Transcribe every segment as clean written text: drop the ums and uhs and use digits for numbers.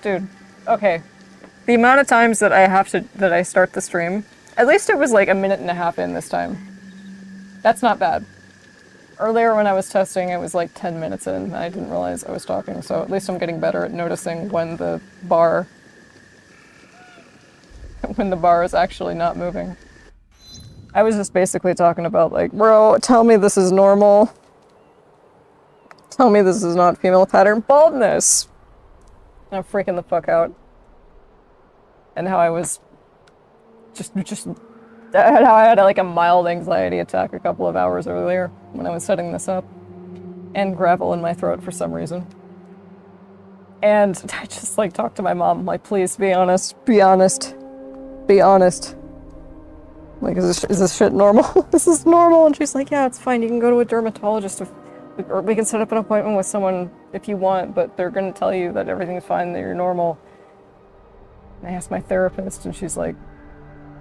Dude, okay. The amount of times that I start the stream, at least it was like a minute and a half in this time. That's not bad. Earlier when I was testing, it was like 10 minutes in, and I didn't realize I was talking, so at least I'm getting better at noticing when the bar is actually not moving. I was just basically talking about like, bro, tell me this is normal. Tell me this is not female pattern baldness. And I'm freaking the fuck out. And how I was just how I had like a mild anxiety attack a couple of hours earlier when I was setting this up. And gravel in my throat for some reason. And I just like talked to my mom, like, please be honest, be honest, be honest. Like, is this shit normal? This is normal. And she's like, yeah, it's fine. You can go to a dermatologist or we can set up an appointment with someone if you want, but they're going to tell you that everything's fine, that you're normal. And I asked my therapist, and she's like,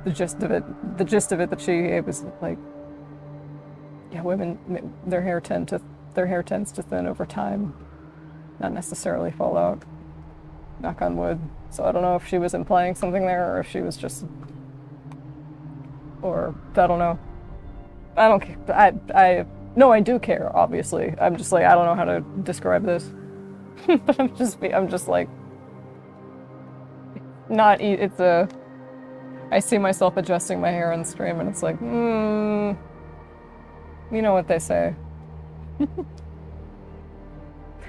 the gist of it that she gave was like, yeah, women, their hair tends to thin over time, not necessarily fall out. Knock on wood. So I don't know if she was implying something there, or if she was just, or I don't know. I don't care. No, I do care, obviously. I'm just like, I don't know how to describe this. But I'm just like, I see myself adjusting my hair on stream, and it's like, you know what they say.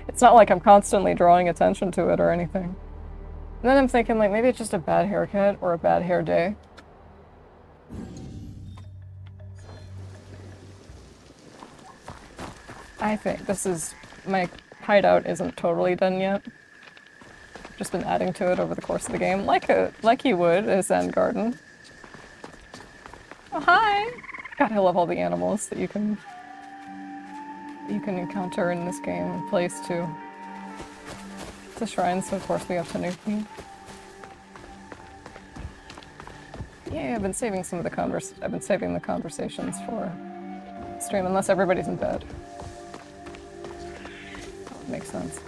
It's not like I'm constantly drawing attention to it or anything. And then I'm thinking, like, maybe it's just a bad haircut or a bad hair day. I think my hideout isn't totally done yet. Just been adding to it over the course of the game, like you would a Zen garden. Oh, hi! God, I love all the animals that you can encounter in this game and place to shrines, so of course we have Tanuki. Yeah, I've been saving the conversations for stream, unless everybody's in bed. Makes sense.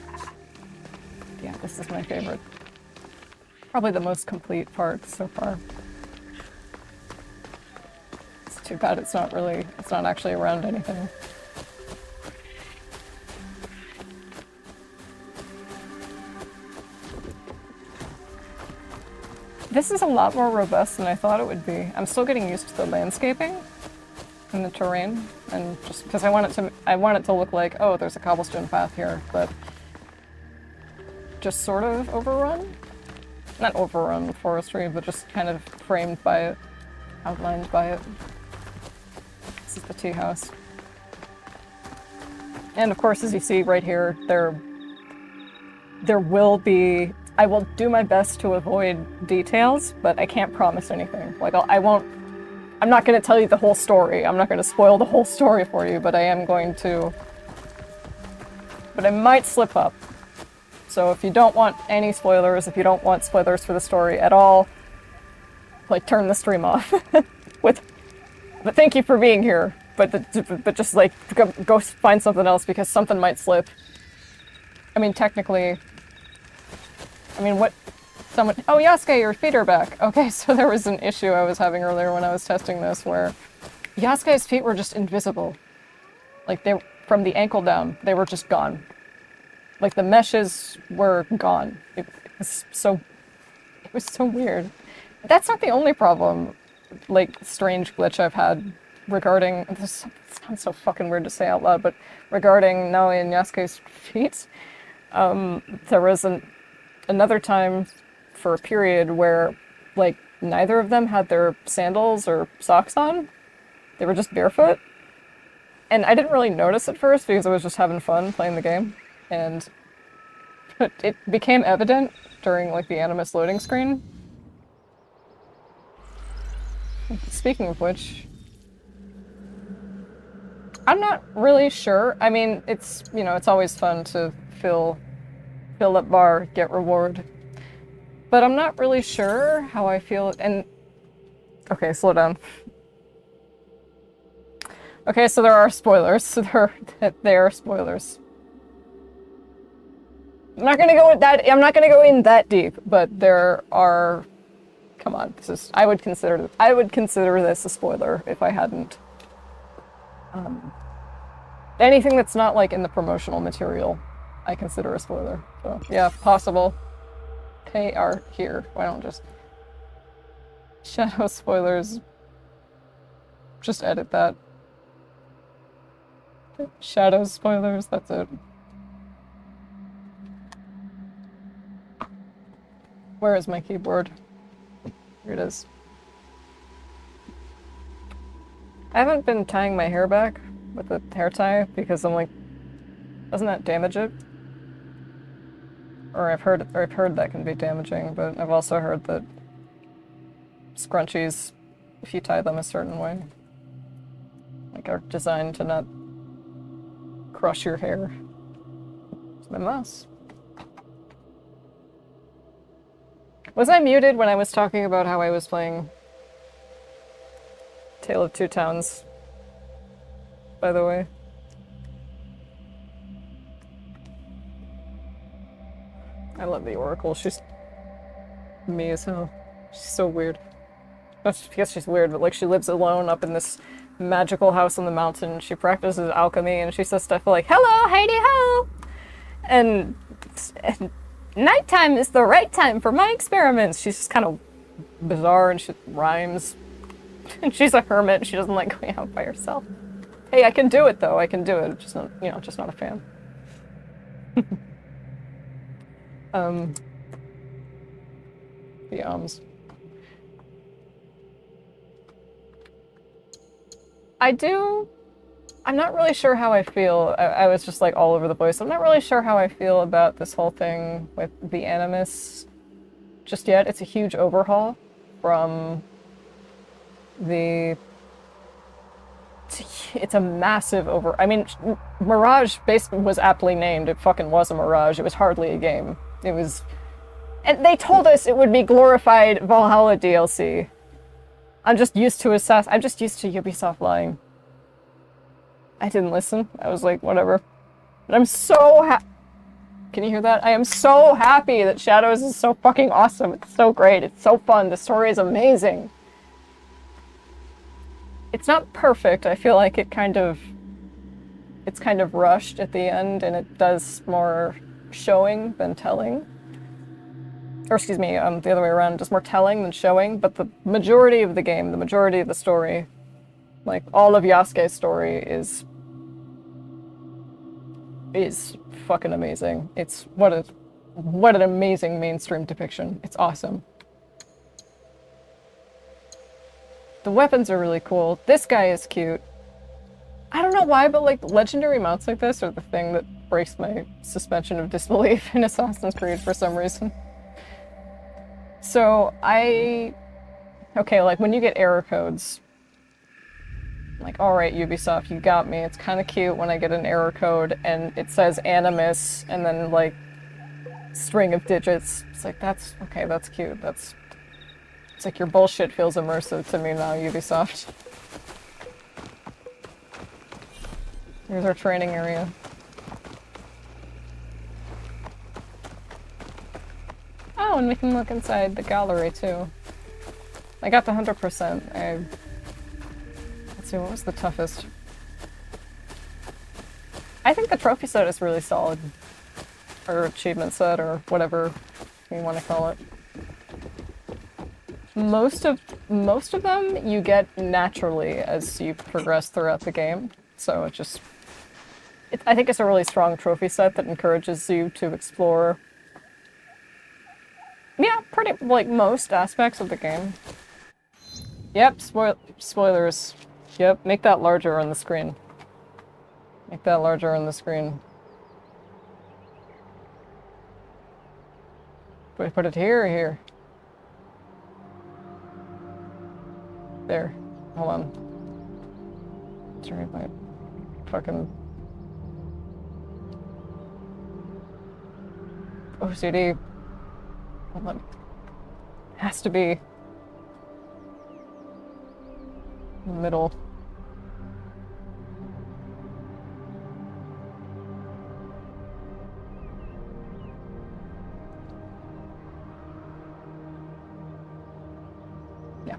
Yeah, this is my favorite. Probably the most complete part so far. It's too bad it's not actually around anything. This is a lot more robust than I thought it would be. I'm still getting used to the landscaping and the terrain, and just because I want it to look like, oh, there's a cobblestone path here, but just sort of overrun? Not overrun with forestry, but just kind of framed by it, outlined by it. This is the tea house. And of course, as you see right here, there will be, I will do my best to avoid details, but I can't promise anything. Like, I'm not going to tell you the whole story. I'm not going to spoil the whole story for you, but I am going to, but I might slip up. So if you don't want any spoilers, if you don't want spoilers for the story at all, like, turn the stream off. But thank you for being here. But just like go find something else, because something might slip. I mean, technically. I mean, what? Oh, Yasuke, your feet are back. Okay, so there was an issue I was having earlier when I was testing this, where Yasuke's feet were just invisible. Like, from the ankle down, they were just gone. Like, the meshes were gone. It was so weird. That's not the only problem, like, strange glitch I've had regarding, this sounds so fucking weird to say out loud, but regarding Naoi and Yasuke's feet, there was another time for a period where, like, neither of them had their sandals or socks on. They were just barefoot. And I didn't really notice at first because I was just having fun playing the game. And it became evident during, like, the Animus loading screen. Speaking of which, I'm not really sure. I mean, it's, you know, it's always fun to fill up bar, get reward. But I'm not really sure how I feel, and... Okay, slow down. Okay, so there are spoilers. There are spoilers. I'm not gonna go in that. I'm not gonna go in that deep, but there are. Come on, this is. I would consider this a spoiler if I hadn't. Anything that's not like in the promotional material, I consider a spoiler. So yeah, possible. They are here. Why don't just shadow spoilers? Just edit that. Shadow spoilers. That's it. Where is my keyboard? Here it is. I haven't been tying my hair back with the hair tie because I'm like, doesn't that damage it? Or I've heard that can be damaging, but I've also heard that scrunchies, if you tie them a certain way, like are designed to not crush your hair. It's a mess. Was I muted when I was talking about how I was playing Tale of Two Towns, by the way? I love the Oracle. She's me as hell. She's so weird. I guess she's weird, but like she lives alone up in this magical house on the mountain. She practices alchemy and she says stuff like, "Hello, Heidi ho!" And nighttime is the right time for my experiments. She's just kind of bizarre and she rhymes. And she's a hermit. She doesn't like going out by herself. Hey, I can do it though. I can do it. Just not, just not a fan. The I'm not really sure how I feel. I was just like all over the place. I'm not really sure how I feel about this whole thing with the Animus just yet. It's a huge overhaul from the... It's a massive I mean, Mirage basically was aptly named. It fucking was a Mirage. It was hardly a game. It was... And they told us it would be glorified Valhalla DLC. I'm just used to Ubisoft lying. I didn't listen. I was like, whatever. But I'm so Can you hear that? I am so happy that Shadows is so fucking awesome. It's so great. It's so fun. The story is amazing. It's not perfect. I feel like it's kind of rushed at the end, and it does more showing than telling. Or excuse me, the other way around, just more telling than showing, but the majority of the game, the majority of the story, like all of Yasuke's story is fucking amazing. It's what an amazing mainstream depiction. It's awesome. The weapons are really cool. This guy is cute. I don't know why, but like legendary mounts like this are the thing that breaks my suspension of disbelief in Assassin's Creed for some reason. So okay, like when you get error codes, like, alright, Ubisoft, you got me. It's kind of cute when I get an error code and it says Animus and then like string of digits. It's like, that's cute. It's like your bullshit feels immersive to me now, Ubisoft. Here's our training area. Oh, and we can look inside the gallery too. I got the 100%. Let's see, what was the toughest? I think the trophy set is really solid. Or achievement set, or whatever you want to call it. Most of them you get naturally as you progress throughout the game. So I think it's a really strong trophy set that encourages you to explore, yeah, pretty, like, most aspects of the game. Yep, spoilers. Yep, make that larger on the screen. Make that larger on the screen. Do I put it here or here? There. Hold on. Sorry, my fucking OCD. Hold on. Has to be in the middle. Yeah.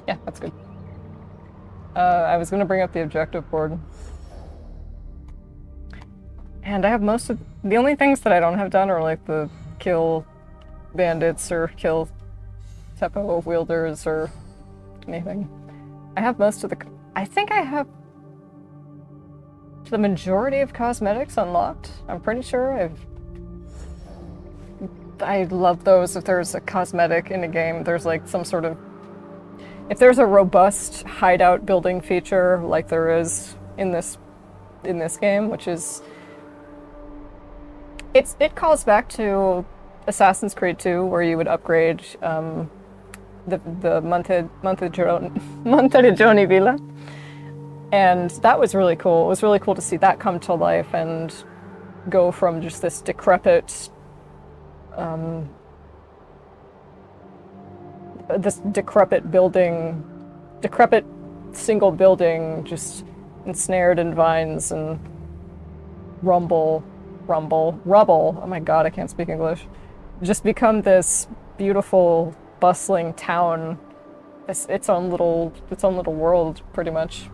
Yeah, that's good. I was gonna bring up the objective board. And I have most of... The only things that I don't have done are like the kill bandits or kill Teppo wielders or anything. I have most of the... I think I have the majority of cosmetics unlocked. I'm pretty sure I love those. If there's a cosmetic in a game, there's like some sort of... If there's a robust hideout building feature like there is in this game, which is... It calls back to Assassin's Creed 2, where you would upgrade the Monteregioni Villa. And that was really cool. It was really cool to see that come to life and go from just this decrepit single building, just ensnared in vines and rubble. Oh my god, I can't speak English. Just become this beautiful, bustling town, its own little world, pretty much.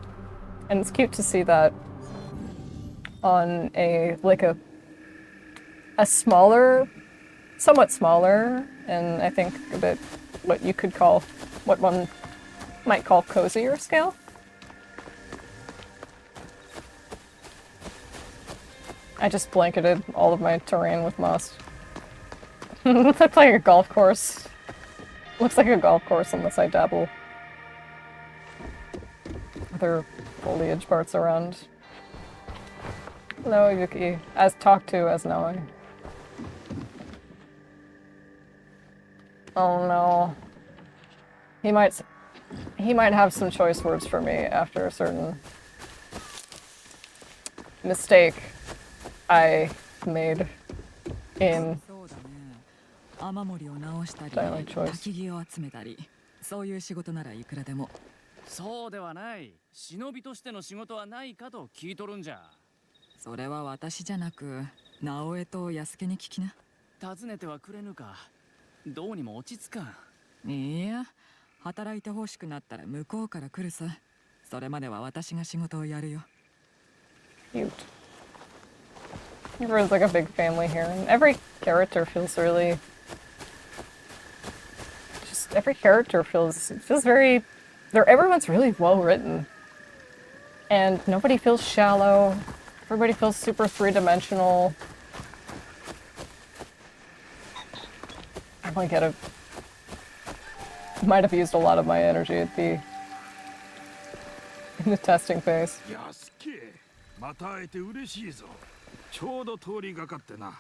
And it's cute to see that on a smaller, somewhat smaller, and I think a bit what one might call cozier scale. I just blanketed all of my terrain with moss. Looks like a golf course. Looks like a golf course unless I dabble other foliage parts around. Hello, Yuki. As talked to as knowing. Oh no. He might have some choice words for me after a certain mistake I made in dialect choice. そうではない。忍びとしての仕事はないかと聞いとるんじゃ。それは私じゃなく、直江と安家に聞きな。尋ねてはくれぬか。どうにも落ち着かん。いや、働いて欲しくなったら向こうから来るさ。それまでは私が仕事をやるよ。Cute. Everyone's like a big family here, and every character feels really... Just every character feels very... Everyone's really well written. And nobody feels shallow. Everybody feels super three-dimensional. I might have used a lot of my energy in the testing phase. また会えて嬉しいぞ。ちょうど通りがかってな。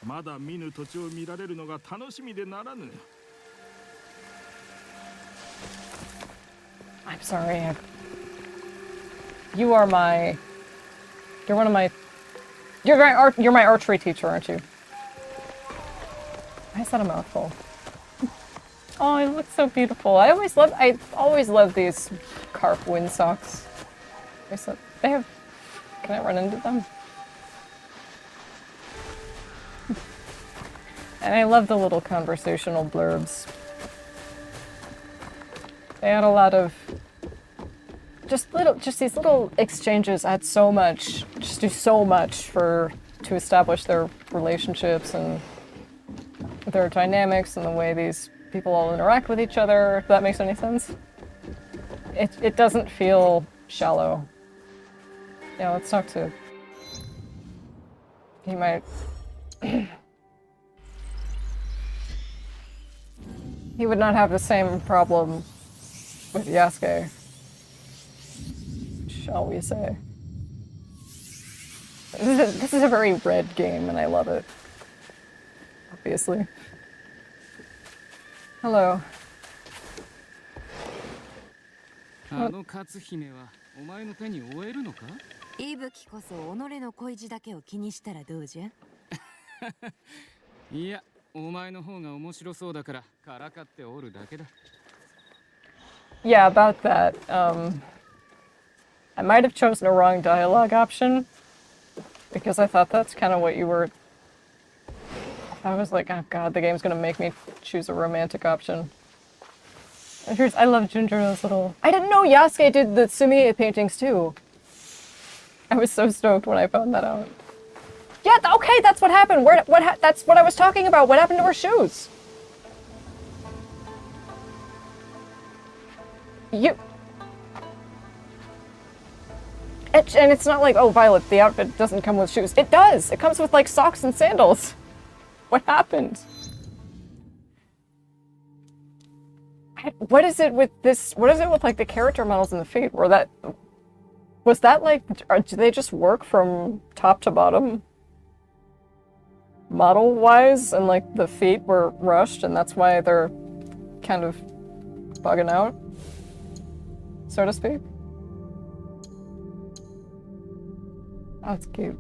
まだ見ぬ土地を見られるのが楽しみでならぬ。I'm sorry. You're my archery teacher, aren't you? Why is that a mouthful? Oh, it looks so beautiful. I always love these carp windsocks. They have... Can I run into them? And I love the little conversational blurbs. They had a lot of just these little exchanges add so much, just do so much to establish their relationships and their dynamics and the way these people all interact with each other, if that makes any sense. It doesn't feel shallow. Yeah, let's talk to... He might... He would not have the same problem with Yasuke, shall we say. This is a very red game, and I love it. Obviously. Hello. あの勝姫はお前の手に負えるのか？伊吹こそ己の恋路だけを気にしたらどうじゃ？いや、お前の方が面白そうだからからかっておるだけだ。Yeah, about that. I might have chosen a wrong dialogue option because I thought that's kind of what you were. I was like, oh god, the game's gonna make me choose a romantic option. I love Junjiro's little... I didn't know Yasuke did the Sumie paintings too. I was so stoked when I found that out. Yeah, okay, that's what happened. That's what I was talking about. What happened to her shoes? And it's not like, oh, Violet, the outfit doesn't come with shoes. It does. It comes with, like, socks and sandals. What happened? What is it with this? What is it with, like, the character models in the Fate? Was that, like, do they just work from top to bottom? Model-wise, and, like, the feet were rushed, and that's why they're kind of bugging out, so to speak. Oh, it's cute.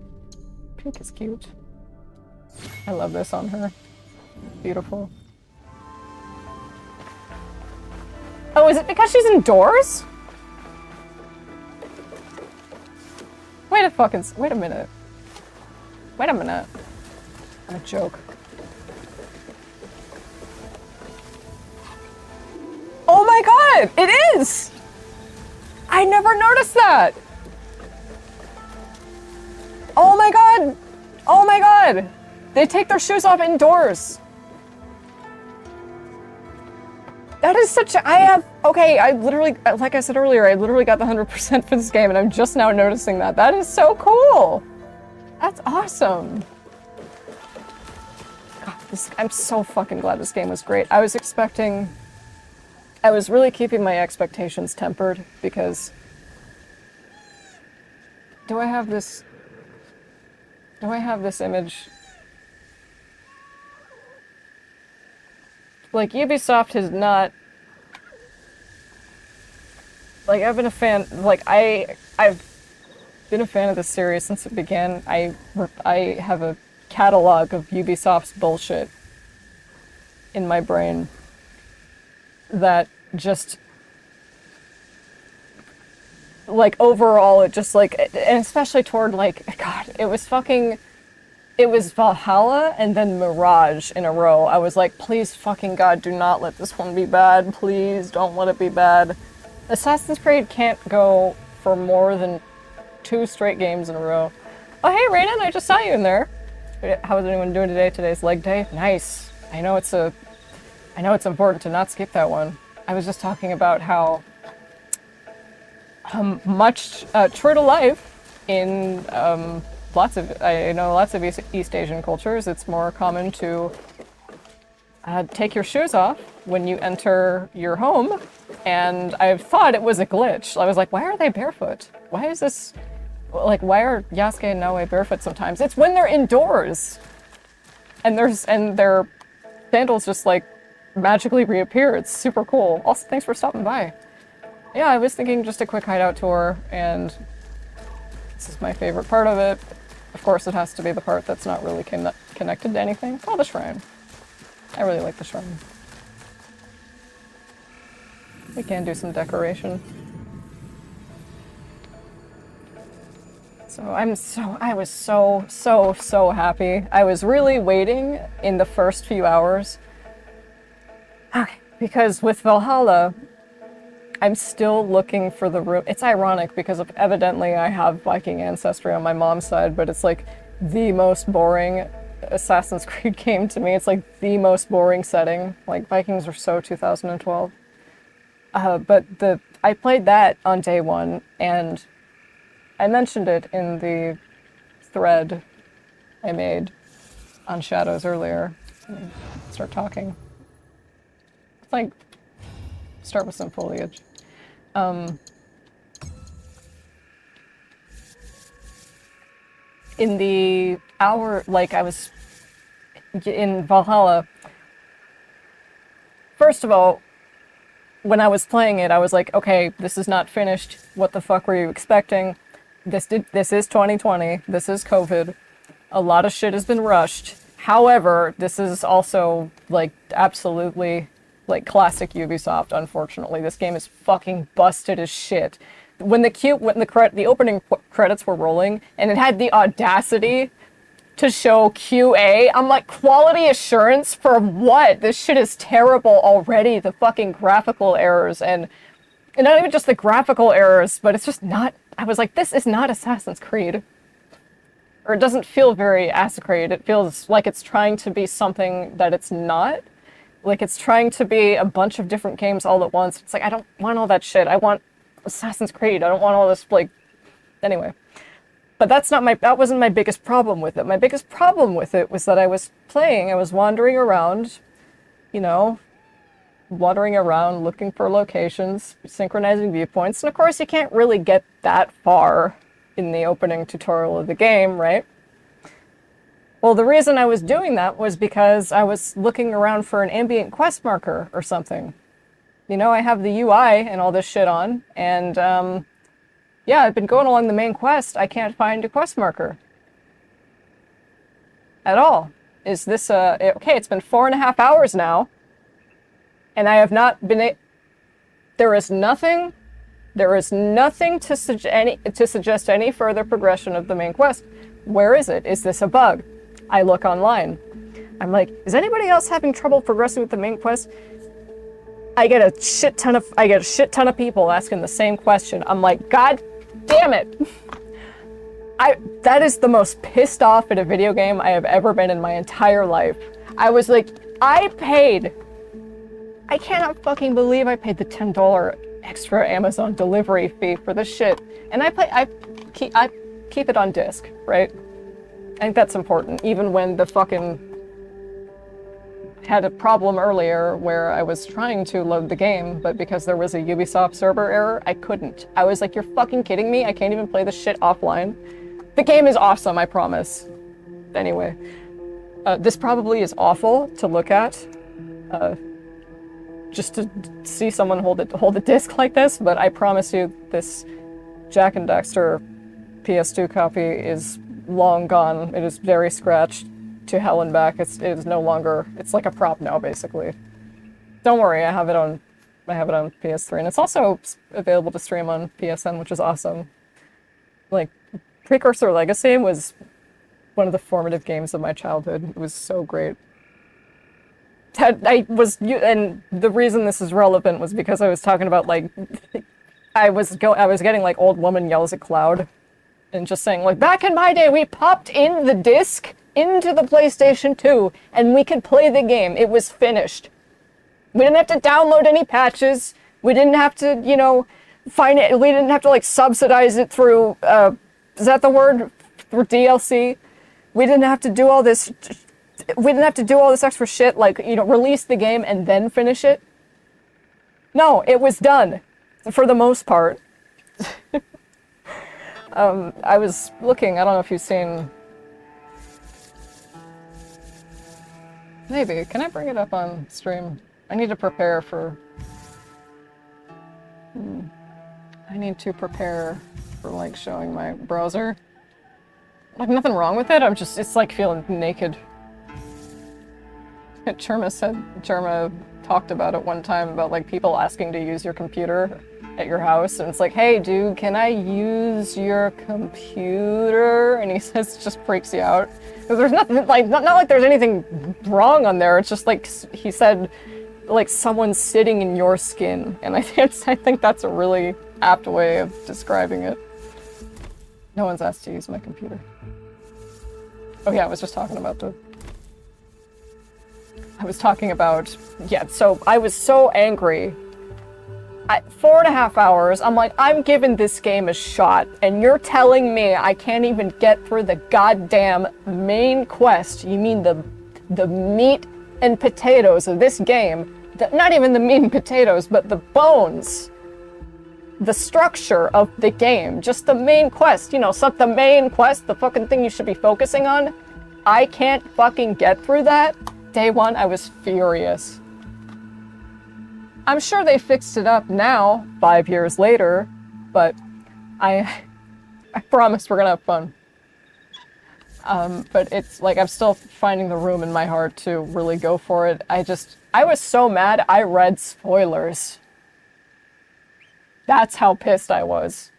Pink is cute. I love this on her. Beautiful. Oh, is it because she's indoors? Wait a minute. Wait a minute. I'm a joke. Oh my god! It is! I never noticed that! Oh my god! Oh my god! They take their shoes off indoors! That is such a... Okay, I literally, like I said earlier, I literally got the 100% for this game and I'm just now noticing that. That is so cool! That's awesome! God, I'm so fucking glad this game was great. I was really keeping my expectations tempered because... Do I have this image? Like, Ubisoft has not... Like, I've been a fan... Like, I've been a fan of this series since it began. I have a catalog of Ubisoft's bullshit in my brain that just... Like, overall, it just, like... And especially toward, like... God, it was Valhalla and then Mirage in a row. I was like, please fucking God, do not let this one be bad. Please don't let it be bad. Assassin's Creed can't go for more than 2 straight games in a row. Oh, hey, Raiden, I just saw you in there. How is anyone doing today? Today's leg day. Nice. I know it's important to not skip that one. I was just talking about how much true to life in lots of East Asian cultures, it's more common to take your shoes off when you enter your home, and I thought it was a glitch. I was like, why are they barefoot? Why is this, like, why are Yasuke and Naoe barefoot sometimes? It's when they're indoors! And their sandals just, like, magically reappear. It's super cool. Also, thanks for stopping by. Yeah, I was thinking just a quick hideout tour, and this is my favorite part of it. Of course, it has to be the part that's not really connected to anything. Oh, the shrine. I really like the shrine. We can do some decoration. So I was so happy. I was really waiting in the first few hours. Okay, because with Valhalla, I'm still looking for the room. It's ironic because evidently I have Viking ancestry on my mom's side, but it's like the most boring Assassin's Creed game to me. It's like the most boring setting. Like, Vikings are so 2012. But I played that on day one, and I mentioned it in the thread I made on Shadows earlier. Start talking. It's like, start with some foliage. In the hour, like, I was in Valhalla, first of all, when I was playing it, I was like, okay, this is not finished. What the fuck were you expecting? This is 2020. This is COVID. A lot of shit has been rushed. However, this is also, like, absolutely, like, classic Ubisoft, unfortunately. This game is fucking busted as shit. When the opening credits were rolling, and it had the audacity to show QA. I'm like, quality assurance for what? This shit is terrible already. The fucking graphical errors and not even just the graphical errors, but it's just not, I was like, this is not Assassin's Creed. Or it doesn't feel very Assassin's Creed. It feels like it's trying to be something that it's not. Like it's trying to be a bunch of different games all at once. It's like, I don't want all that shit. I want Assassin's Creed. I don't want all this, like, anyway. But that wasn't my biggest problem with it. My biggest problem with it was that I was wandering around, you know, looking for locations, synchronizing viewpoints, and of course you can't really get that far in the opening tutorial of the game, right? Well, the reason I was doing that was because I was looking around for an ambient quest marker or something. You know, I have the UI and all this shit on, and yeah, I've been going along the main quest. I can't find a quest marker at all. Is this okay, it's been 4.5 hours now, and I have not been there is nothing to suggest any further progression of the main quest. Where is it? Is this a bug? I look online. I'm like, is anybody else having trouble progressing with the main quest? I get a shit ton of people asking the same question. I'm like, God damn it. That is the most pissed off at a video game I have ever been in my entire life. I was like, I cannot fucking believe I paid the $10 extra Amazon delivery fee for this shit. And I keep it on disc, right? I think that's important, even when the fucking had a problem earlier where I was trying to load the game, but because there was a Ubisoft server error, I couldn't. I was like, you're fucking kidding me? I can't even play this shit offline. The game is awesome, I promise. Anyway, this probably is awful to look at, just to see someone hold a disc like this, but I promise you this Jak and Daxter PS2 copy is long gone. It is very scratched to hell and back. It is no longer, it's like a prop now, basically. Don't worry, I have it on PS3, and it's also available to stream on PSN, which is awesome. Like, Precursor Legacy was one of the formative games of my childhood. It was so great. And the reason this is relevant was because I was talking about, like, I was getting, like, old woman yells at cloud, and just saying, like, back in my day, we popped in the disc into the PlayStation 2, and we could play the game. It was finished. We didn't have to download any patches. We didn't have to, you know, find it. We didn't have to, like, subsidize it through, is that the word? Through DLC? We didn't have to do all this, extra shit, like, you know, release the game and then finish it. No, it was done. For the most part. I was looking, I don't know if you've seen... Maybe. Can I bring it up on stream? I need to prepare for... I need to prepare for, like, showing my browser. Like, nothing wrong with it, it's like feeling naked. Cherma talked about it one time about, like, people asking to use your computer at your house, and it's like, hey dude, can I use your computer? And he says, it just freaks you out. Because there's nothing, like, not like there's anything wrong on there, it's just like, he said, like, someone sitting in your skin. And I think that's a really apt way of describing it. No one's asked to use my computer. Oh yeah, I was talking about, yeah, so I was so angry. At 4.5 hours, I'm like, I'm giving this game a shot, and you're telling me I can't even get through the goddamn main quest. You mean the meat and potatoes of this game? Not even the meat and potatoes, but the bones. The structure of the game. Just the main quest. You know, the main quest, the fucking thing you should be focusing on. I can't fucking get through that. Day one, I was furious. I'm sure they fixed it up now, 5 years later, but I promise we're gonna have fun. But it's like, I'm still finding the room in my heart to really go for it. I was so mad, I read spoilers. That's how pissed I was.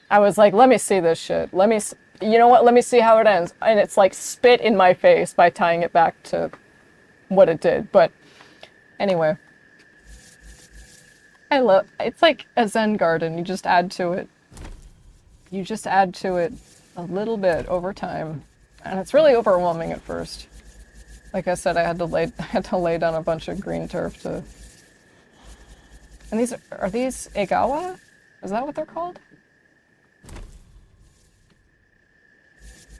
I was like, let me see this shit. you know what, let me see how it ends. And it's like spit in my face by tying it back to what it did. But anyway. It's like a Zen garden. You just add to it. You just add to it a little bit over time. And it's really overwhelming at first. Like I said, I had to lay down a bunch of green turf to... And are these Egawa? Is that what they're called?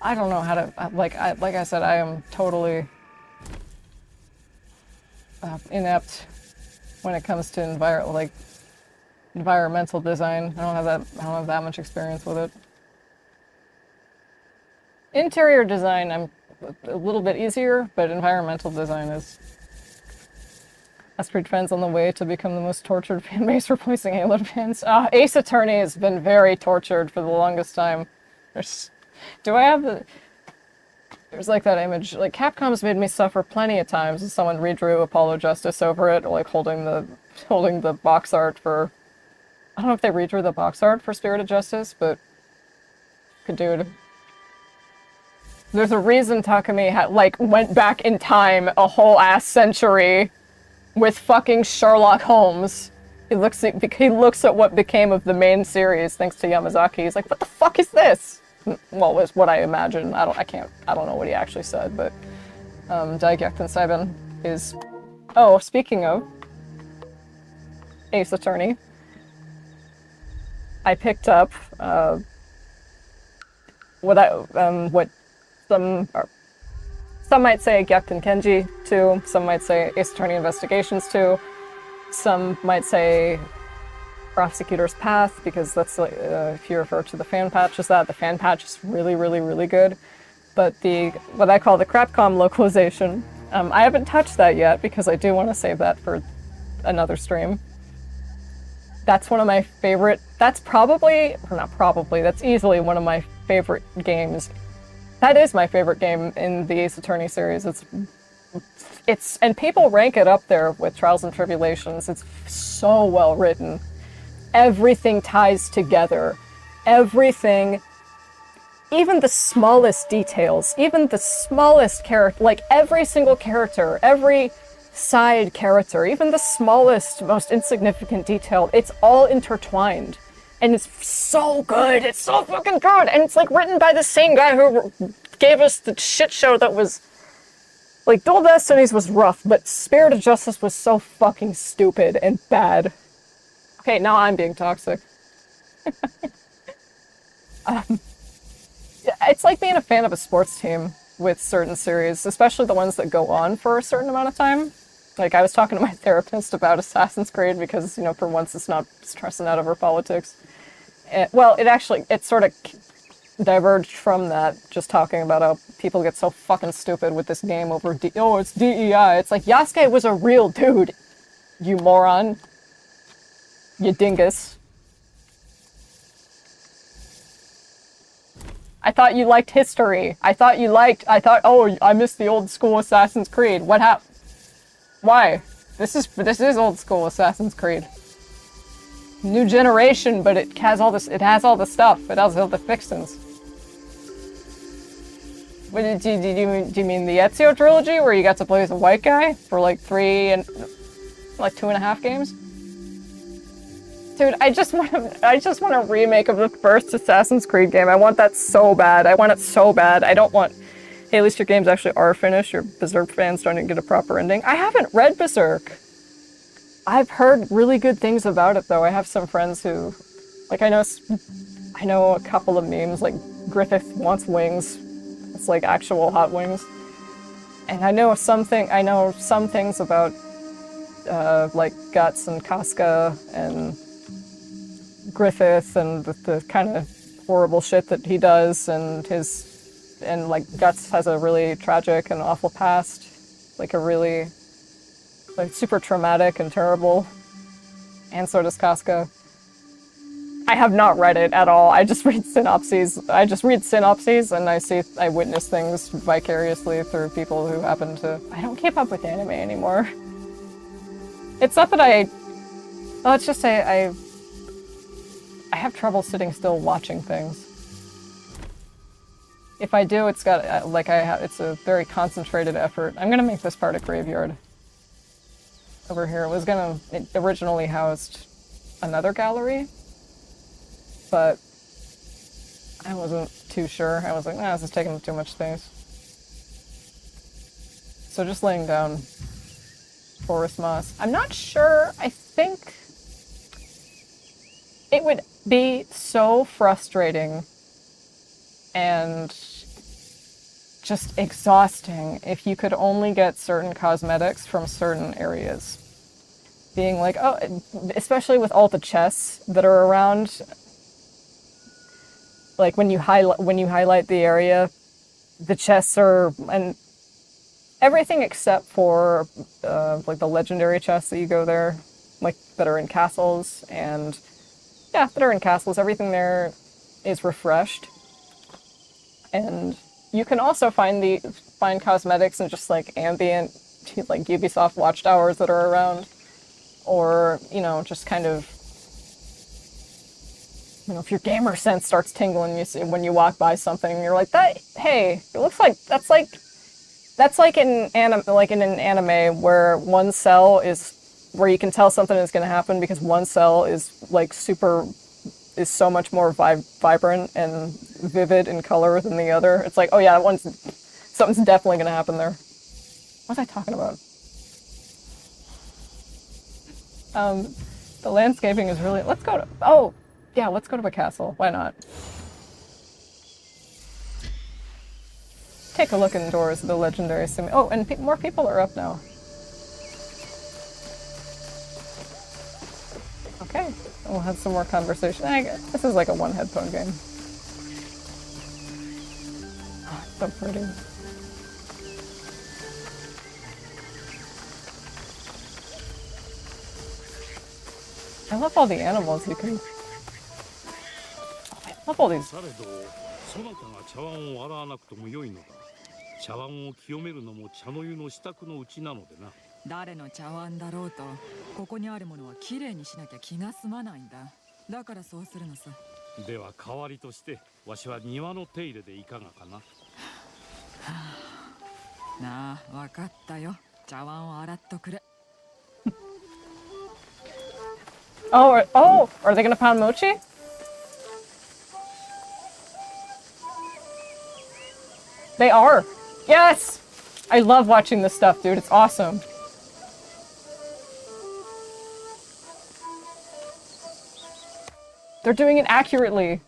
I don't know how to, like I said, I am totally inept when it comes to environmental design. I don't have that much experience with it. Interior design, I'm a little bit easier, but environmental design is Aspirate fans on the way to become the most tortured fan base, replacing Halo fans. Ace Attorney has been very tortured for the longest time. There's like that image, like Capcom's made me suffer plenty of times. Someone redrew Apollo Justice over it, like holding the box art for, I don't know if they redrew the box art for Spirit of Justice, but dude. There's a reason Takumi went back in time a whole ass century with fucking Sherlock Holmes. He looks at what became of the main series thanks to Yamazaki. He's like, what the fuck is this? Well, was what I imagine. I don't know what he actually said, but Daigyakuten Saiban is... Oh, speaking of Ace Attorney, I picked up what some might say Gyakuten Kenji 2, some might say Ace Attorney Investigations 2, some might say Prosecutor's Path, because that's if you refer to the fan patch as that, the fan patch is really, really, really good. But what I call the Crapcom localization, I haven't touched that yet because I do want to save that for another stream. That's one of my favorite, that's easily one of my favorite games. That is my favorite game in the Ace Attorney series. And people rank it up there with Trials and Tribulations. It's so well written. Everything ties together. Everything, even the smallest details, even the smallest character, like every single character, every side character, even the smallest, most insignificant detail, it's all intertwined. And it's so good. It's so fucking good. And it's like written by the same guy who gave us the shit show that was like Dual Destinies was rough, but Spirit of Justice was so fucking stupid and bad. Okay, now I'm being toxic. It's like being a fan of a sports team with certain series, especially the ones that go on for a certain amount of time. Like, I was talking to my therapist about Assassin's Creed because, for once it's not stressing out over politics. It sort of diverged from that, just talking about how people get so fucking stupid with this game over it's DEI. It's like, Yasuke was a real dude, you moron. You dingus. I thought you liked history. Oh, I missed the old school Assassin's Creed. What happened? Why? This is old school Assassin's Creed. New generation, but it has all the stuff. It has all the fixins. Do you mean the Ezio trilogy, where you got to play as a white guy for like 2.5 games? Dude, I just want a remake of the first Assassin's Creed game. I want that so bad. I want it so bad. I don't want... Hey, at least your games actually are finished. Your Berserk fans starting to get a proper ending. I haven't read Berserk. I've heard really good things about it, though. I have some friends who... Like, I know a couple of memes, like, Griffith wants wings. It's like actual hot wings. And I know some things about, like, Guts and Casca and Griffith and the kind of horrible shit that he does, and like Guts has a really tragic and awful past, like super traumatic and terrible, and so does Casca. I have not read it at all. I just read synopses. And I witness things vicariously through people who happen to... I don't keep up with anime anymore. It's not that let's just say I have trouble sitting still watching things. if I do, it's got it's a very concentrated effort. I'm gonna make this part a graveyard. Over here, it originally housed another gallery, but I wasn't too sure. I was like, nah, this is taking too much space. So just laying down forest moss. I'm not sure. I think it would be so frustrating and just exhausting if you could only get certain cosmetics from certain areas. Being like, oh, especially with all the chests that are around, like when you highlight the area, the chests are, and everything except for like the legendary chests that you go there, like that are in castles, and yeah, that are in castles. Everything there is refreshed, and you can also find cosmetics and just like ambient, like Ubisoft watchtowers that are around, or just kind of, if your gamer sense starts tingling when you walk by something, you're like, hey, it looks like that's like in an anime where one cell is where you can tell something is going to happen because one cell is like is so much more vibrant and vivid in color than the other. It's like, oh yeah, something's definitely going to happen there. What was I talking about? The landscaping is really, let's go to a castle. Why not? Take a look indoors at the legendary sim. Oh, and more people are up now. Okay, we'll have some more conversation. This is like a one headphone game. Oh, it's so pretty. I love all the animals you can. Oh, I love all these. そなたが茶碗を洗わなくともよいのだ。茶碗を清めるのも茶の湯の支度のうちなのでな。誰の茶碗だろうと、ここにあるものはきれいにしなきゃ気が済まないんだ。だからそうするのさ。では代わりとしてわしは庭の手入れでいかがかな。なあ、わかったよ。茶碗を洗っとくれ。Oh, are they gonna pound mochi? They are. Yes! I love watching this stuff, dude. It's awesome. They're doing it accurately.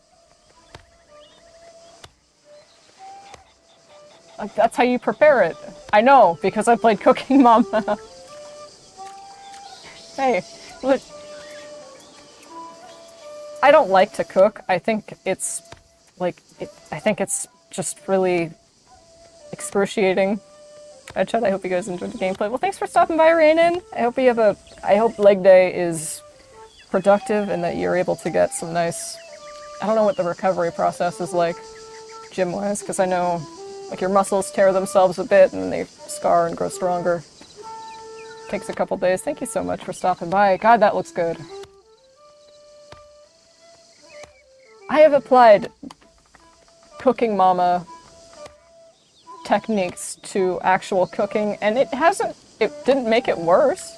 Like, that's how you prepare it. I know, because I played Cooking Mama. Hey, look. I don't like to cook. I think it's just really excruciating. Chat, I hope you guys enjoyed the gameplay. Well, thanks for stopping by, Rainin. I hope leg day is productive and that you're able to get some nice. I don't know what the recovery process is like, gym-wise, because I know like your muscles tear themselves a bit and they scar and grow stronger. Takes a couple days. Thank you so much for stopping by. God, that looks good. I have applied Cooking Mama techniques to actual cooking, and it didn't make it worse.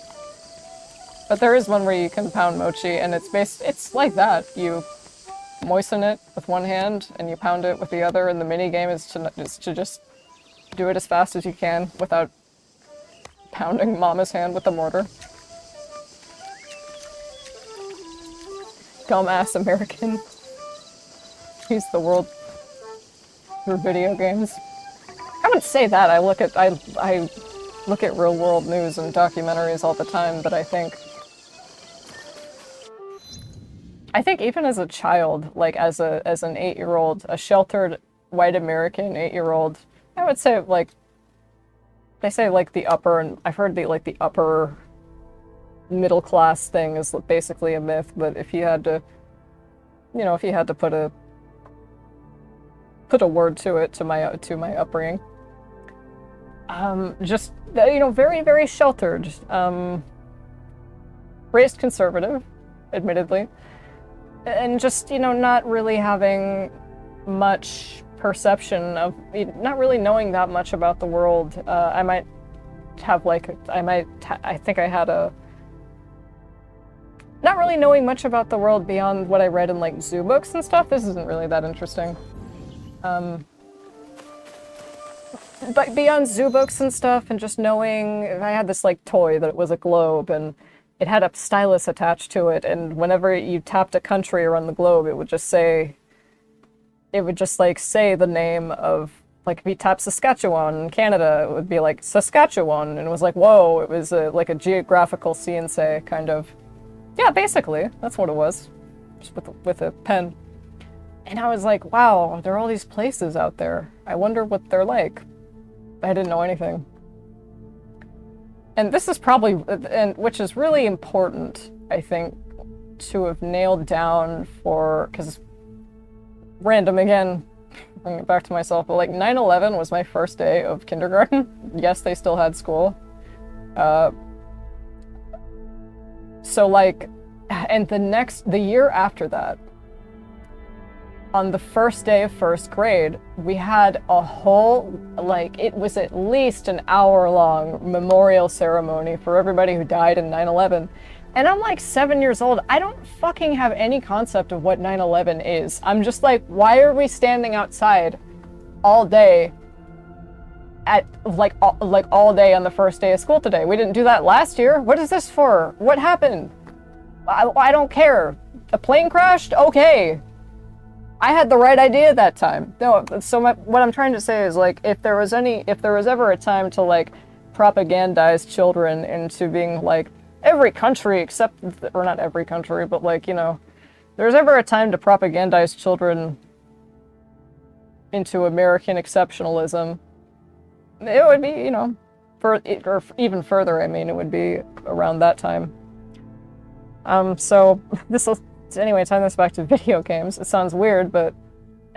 But there is one where you can pound mochi, and it's like that. You moisten it with one hand, and you pound it with the other, and the mini game is to just do it as fast as you can without pounding Mama's hand with the mortar. Dumbass American. He's the world through video games. I wouldn't say that. I look at real world news and documentaries all the time, but I think even as a child, like as an 8-year-old, a sheltered white American 8-year-old, I would say like they say like the upper, and I've heard the upper middle class thing is basically a myth, but if you had to put a word to it, to my upbringing. Just very, very sheltered. Raised conservative, admittedly, and just not really having much perception of not really knowing that much about the world. I might have like, I think I had a, not really knowing much about the world beyond what I read in like zoo books and stuff. This isn't really that interesting. But beyond zoo books and stuff, and just knowing, I had this like toy that was a globe, and it had a stylus attached to it, and whenever you tapped a country around the globe, it would just like say the name of, like if you tap Saskatchewan in Canada, it would be like Saskatchewan, and it was like, whoa, it was like a geographical see and say kind of. Yeah, basically, that's what it was, just with a pen. And I was like, wow, there are all these places out there. I wonder what they're like. I didn't know anything. And this is probably, and which is really important, I think, to have nailed down for, because random again, bring it back to myself, but like 9/11 was my first day of kindergarten. Yes, they still had school. So like, and the year after that, on the first day of first grade, we had a whole, like, it was at least an hour-long memorial ceremony for everybody who died in 9/11. And I'm like 7 years old. I don't fucking have any concept of what 9/11 is. I'm just like, why are we standing outside all day at, like all day on the first day of school today? We didn't do that last year. What is this for? What happened? I don't care. A plane crashed? Okay. I had the right idea that time. No, so what I'm trying to say is, like, if there was ever a time to, like, propagandize children into being, like, every country except, or not every country, but, like, you know, there's ever a time to propagandize children into American exceptionalism, it would be, you know, or even further, I mean, it would be around that time. So anyway, tying this back to video games, it sounds weird, but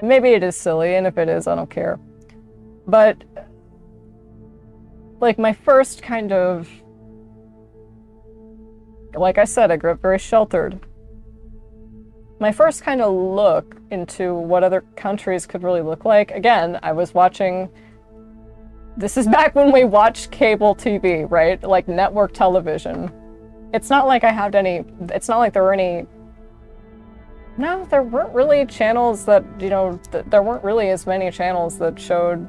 maybe it is silly, and if it is, I don't care. But, like, my first kind of, like I said, I grew up very sheltered. My first kind of look into what other countries could really look like, again, I was watching, this is back when we watched cable TV, right? Like, network television. It's not like I had any, it's not like there were any, no, there weren't really channels that, you know, there weren't really as many channels that showed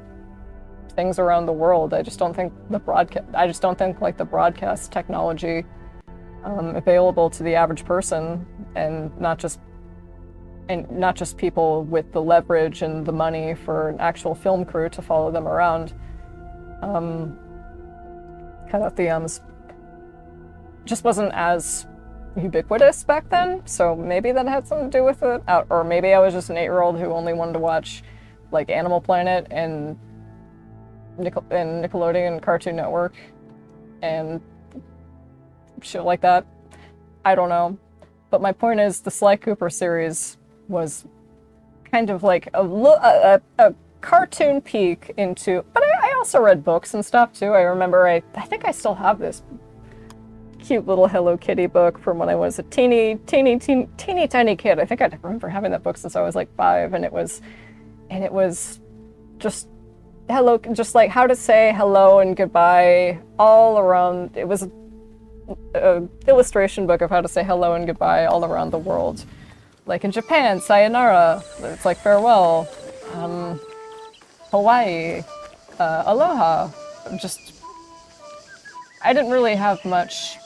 things around the world. I just don't think the broadcast technology available to the average person, and not just people with the leverage and the money for an actual film crew to follow them around. Cut out the just wasn't as ubiquitous back then, so maybe that had something to do with it. Or maybe I was just an 8-year-old who only wanted to watch, like, Animal Planet and Nickelodeon Cartoon Network and shit like that. I don't know. But my point is, the Sly Cooper series was kind of like a cartoon peek into, but I also read books and stuff too. I remember, I think I still have this cute little Hello Kitty book from when I was a teeny tiny kid. I think I remember having that book since I was like 5, and it was just like how to say hello and goodbye all around. It was an illustration book of how to say hello and goodbye all around the world. Like in Japan, sayonara, it's like farewell. Hawaii, aloha. I didn't really have much.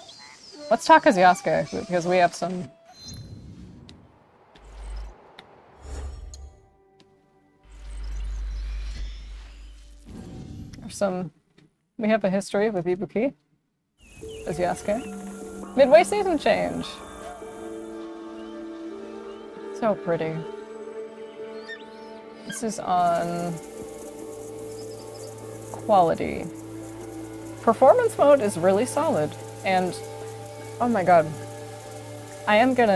Let's talk as Yasuke, because we have some. We have a history with Ibuki as Yasuke. Midway season change. So pretty. This is on quality. Performance mode is really solid, and oh my god. I am going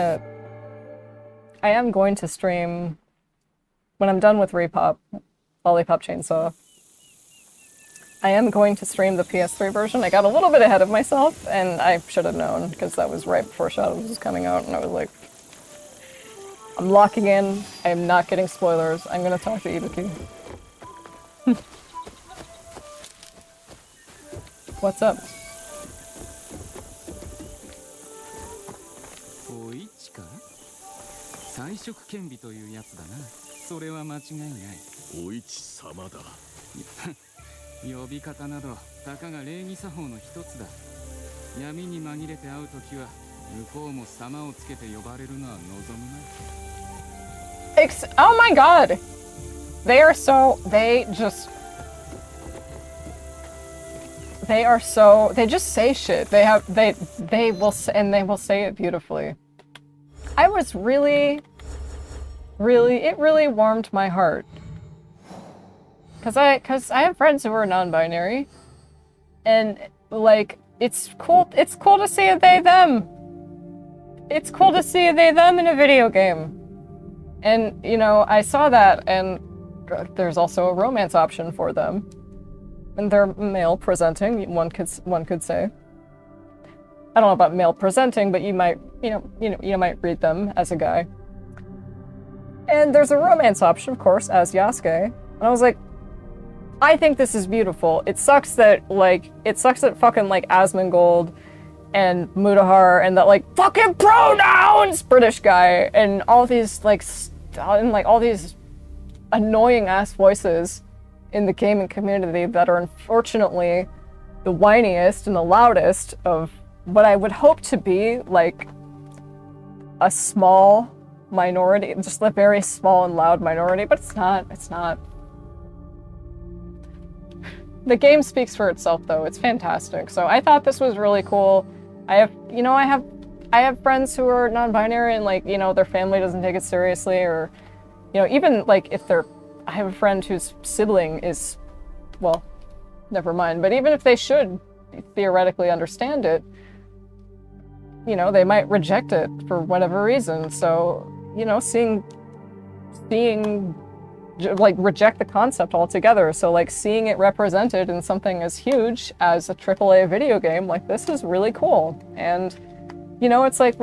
to stream when I'm done with Lollipop Chainsaw. I am going to stream the PS3 version. I got a little bit ahead of myself, and I should have known, because that was right before Shadows was coming out, and I was like, I'm locking in. I am not getting spoilers. I'm gonna talk to Ibuki. What's up? お市か彩色兼備というやつだな。それは間違いない。お市様だ。呼び方などたかが礼儀作法の一つだ。闇に紛れて会うときは向こうも様をつけて呼ばれるのは望むまい。Oh my god! They are so... They just say shit. They will say, and they will say it beautifully. I was really, it really warmed my heart. Cause I have friends who are non-binary. And, like, it's cool to see a they, them. It's cool to see a they, them in a video game. And, you know, I saw that, and there's also a romance option for them. And they're male presenting, one could say. I don't know about male presenting, but you might read them as a guy. And there's a romance option, of course, as Yasuke. And I was like, I think this is beautiful. It sucks that fucking, like, Asmongold and Mutahar and that, like, fucking pronouns British guy and all these, like, all these annoying-ass voices in the gaming community that are unfortunately the whiniest and the loudest of what I would hope to be, like, a small minority, just a very small and loud minority, but it's not. The game speaks for itself, though. It's fantastic. So I thought this was really cool. I have friends who are non-binary and, like, you know, their family doesn't take it seriously, or, you know, even, like, I have a friend whose sibling is, well, never mind, but even if they should theoretically understand it, you know, they might reject it for whatever reason. So, you know, like, reject the concept altogether. So, like, seeing it represented in something as huge as a AAA video game, like, this is really cool. And, you know, it's like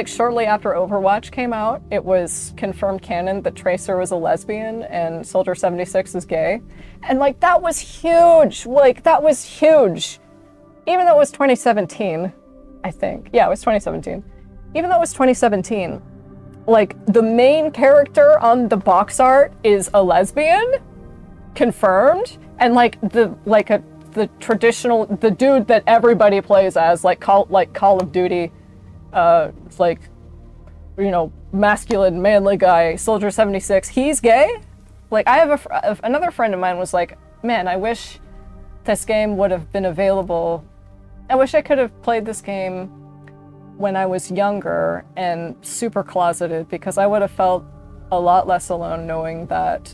shortly after Overwatch came out, it was confirmed canon that Tracer was a lesbian and Soldier 76 is gay. And, like, that was huge! Like, that was huge! Even though it was 2017, I think. Yeah, it was 2017. Even though it was 2017, like, the main character on the box art is a lesbian, confirmed, and, like, the dude that everybody plays as, like Call of Duty, like, you know, masculine, manly guy, Soldier 76, he's gay? Like, I have another friend of mine was like, man, I wish this game would have been available. I wish I could have played this game when I was younger and super closeted, because I would have felt a lot less alone knowing that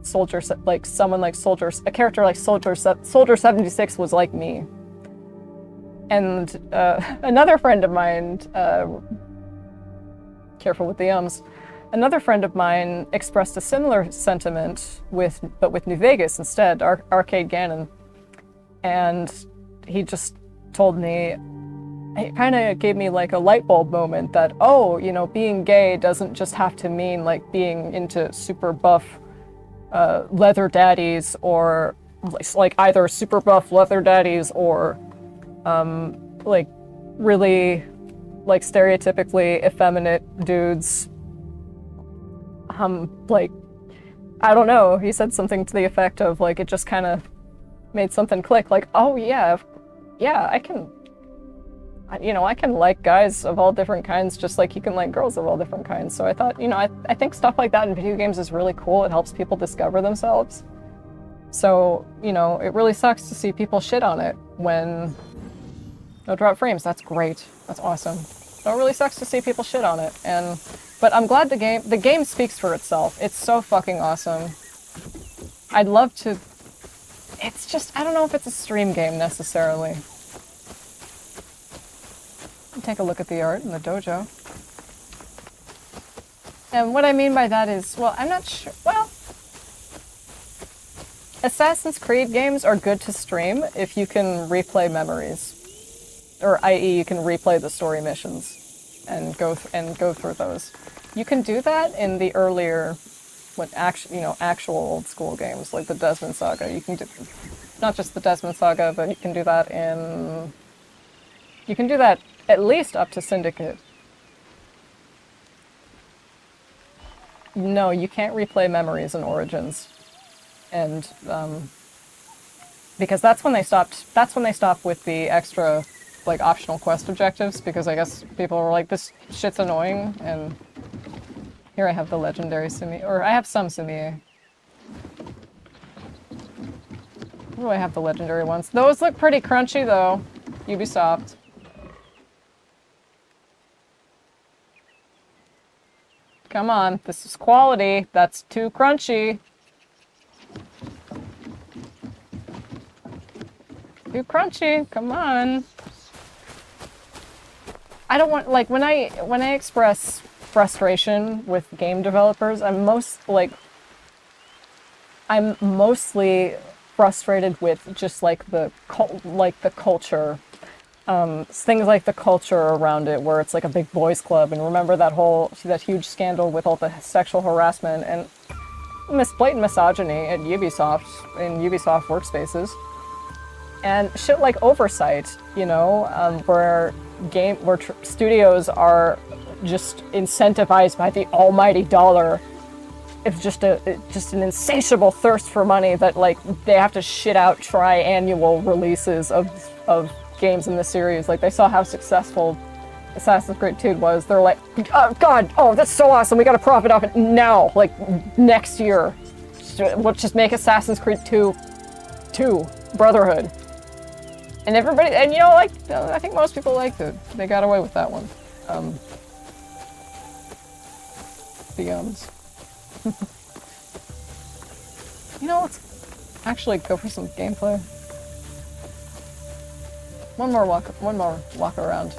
a character like Soldier 76 was like me. And another friend of mine, careful with the ums, another friend of mine expressed a similar sentiment but with New Vegas instead, Arcade Ganon. And he just told me, it kind of gave me, like, a light bulb moment that, oh, you know, being gay doesn't just have to mean, like, being into super buff leather daddies, or like either super buff leather daddies or like really, like, stereotypically effeminate dudes. Like, I don't know, he said something to the effect of, like, it just kind of made something click, like, oh yeah, I can like guys of all different kinds just like you can like girls of all different kinds. So I thought, you know, I think stuff like that in video games is really cool. It helps people discover themselves. So, you know, it really sucks to see people shit on it when... No drop frames, that's great. That's awesome. So it really sucks to see people shit on it. But I'm glad the game speaks for itself. It's so fucking awesome. I'd love to... It's just, I don't know if it's a stream game necessarily. Take a look at the art in the dojo. And what I mean by that is, well, I'm not sure, well... Assassin's Creed games are good to stream if you can replay memories. Or i.e. you can replay the story missions. and go through those. You can do that in the earlier, actual old school games like the Desmond Saga. You can do not just the Desmond Saga, but you can do that at least up to Syndicate. No, you can't replay Memories and Origins, and because that's when they stopped. That's when they stopped with the extra, like, optional quest objectives. Because I guess people were like, "This shit's annoying." And here I have the legendary Simi, or I have some Simi. Oh, I have the legendary ones. Those look pretty crunchy though. Ubisoft. Come on, this is quality. That's too crunchy. Too crunchy, come on. I don't want, like, when I express frustration with game developers, I'm mostly frustrated with just like the culture. Things like the culture around it, where it's like a big boys club, and remember that huge scandal with all the sexual harassment and blatant misogyny at Ubisoft, in Ubisoft workspaces, and shit like Oversight, where studios are just incentivized by the almighty dollar. It's just an insatiable thirst for money that, like, they have to shit out triannual releases of games in the series. Like, they saw how successful Assassin's Creed 2 was. They're like, oh god, oh, that's so awesome, we gotta profit off it now, like next year. We'll just make Assassin's Creed 2 Brotherhood. And everybody, and I think most people liked it. They got away with that one. Let's actually go for some gameplay. One more walk around.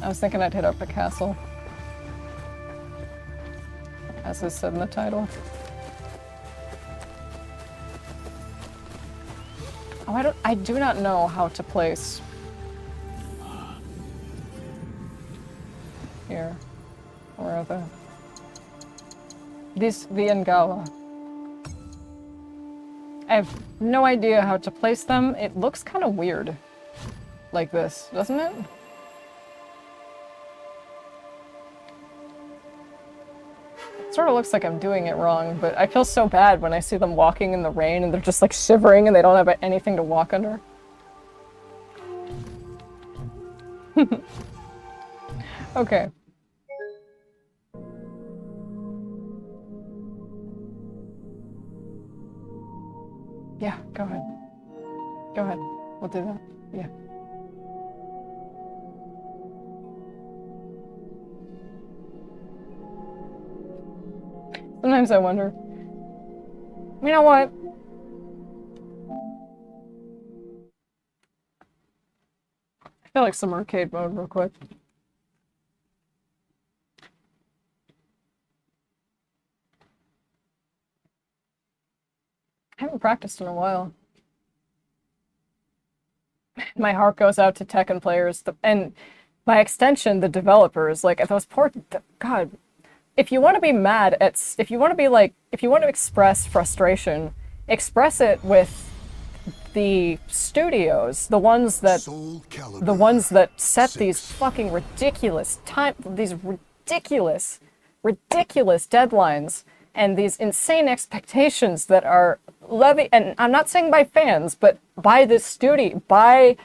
I was thinking I'd hit up the castle, as is said in the title. Oh, I do not know how to place here. Where are the Ngala? I have no idea how to place them. It looks kind of weird like this, doesn't it? It sort of looks like I'm doing it wrong, but I feel so bad when I see them walking in the rain and they're just like shivering and they don't have anything to walk under. Okay. Yeah, go ahead. Go ahead. We'll do that. Yeah. Sometimes I wonder, you know what? I feel like some arcade mode real quick. I haven't practiced in a while. My heart goes out to Tekken players, and by extension, the developers. Like, those poor... God. If you want to be mad at... If you want to express frustration, express it with the studios, the ones that set these fucking ridiculous deadlines and these insane expectations that are levied, and I'm not saying by fans, but by this studio, by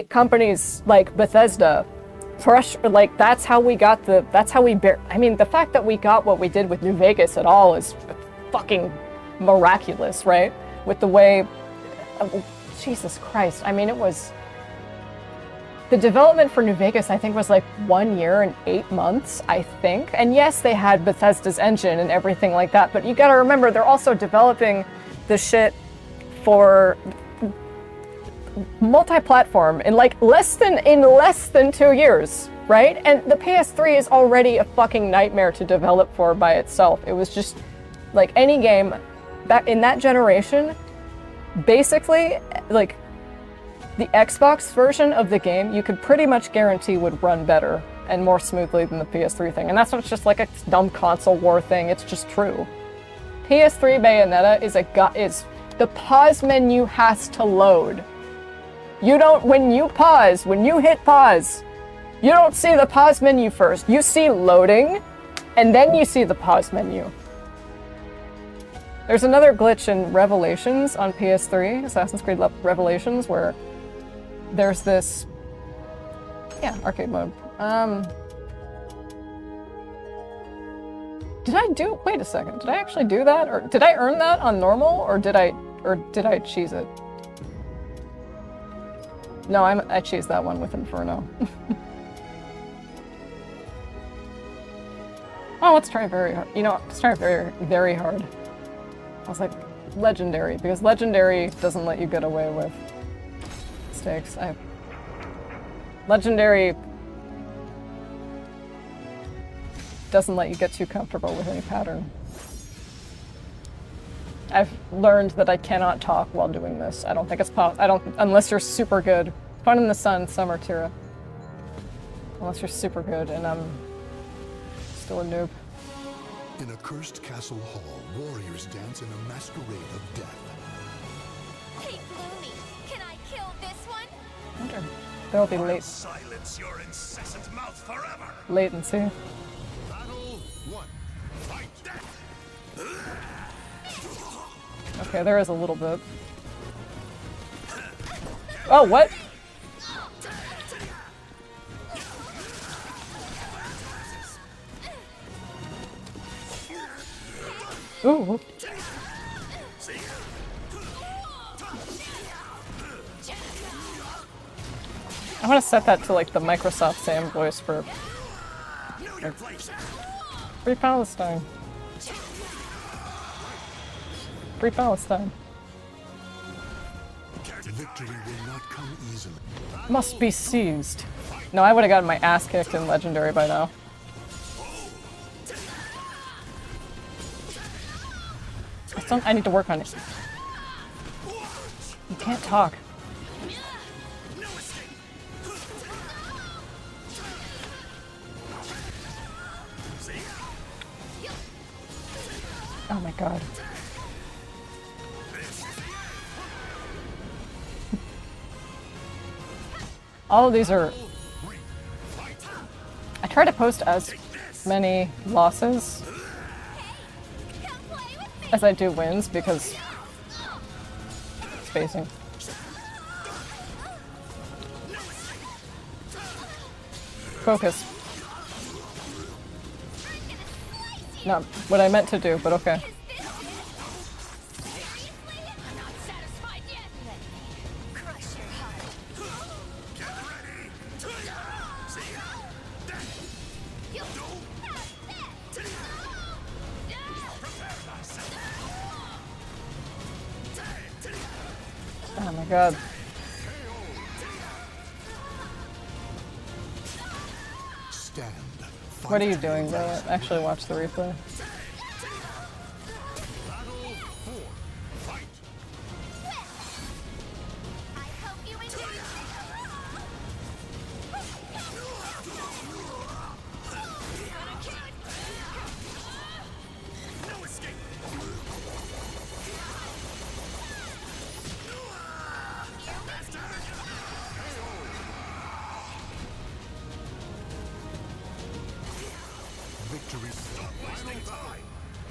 companies like Bethesda. That's how we got I mean, the fact that we got what we did with New Vegas at all is fucking miraculous, right? With the way, Jesus Christ, I mean, it was, the development for New Vegas, I think, was like 1 year and 8 months, I think. And yes, they had Bethesda's engine and everything like that, but you gotta remember, they're also developing the shit for multi-platform in less than 2 years, right? And the PS3 is already a fucking nightmare to develop for by itself. It was just like any game back in that generation, basically, like, the Xbox version of the game, you could pretty much guarantee would run better and more smoothly than the PS3 thing. And that's not just like a dumb console war thing, it's just true. PS3 Bayonetta is the pause menu has to load. You don't, when you hit pause, you don't see the pause menu first. You see loading, and then you see the pause menu. There's another glitch in Revelations on PS3, Assassin's Creed Revelations, where there's this... Yeah, arcade mode. Wait a second, did I actually do that? Or did I earn that on normal, or did I cheese it? No, I cheesed that one with Inferno. Oh, let's try very hard. You know, let's try very, very hard. I was like, Legendary, because Legendary doesn't let you get away with mistakes. Legendary doesn't let you get too comfortable with any pattern. I've learned that I cannot talk while doing this. I don't think it's unless you're super good. Fun in the Sun, Summer Tira. Unless you're super good, and I'm still a noob. In a cursed castle hall, warriors dance in a masquerade of death. Hey, Gloomy, can I kill this one? I wonder. There'll be Silence your incessant mouth forever. latency. Battle 1. Fight! Okay, there is a little bit. Oh, what? Ooh. I want to set that to like the Microsoft Sam voice for Free Palestine. Free Palestine. Victory will not come easily. Must be seized. No, I would have gotten my ass kicked in Legendary by now. I need to work on it. You can't talk. Oh my god. All of these are... I try to post as many losses as I do wins because spacing. Focus. Not what I meant to do, but okay. Oh my god. Stand. What are you doing, though? Actually watch the replay. Victory. Stop wasting time.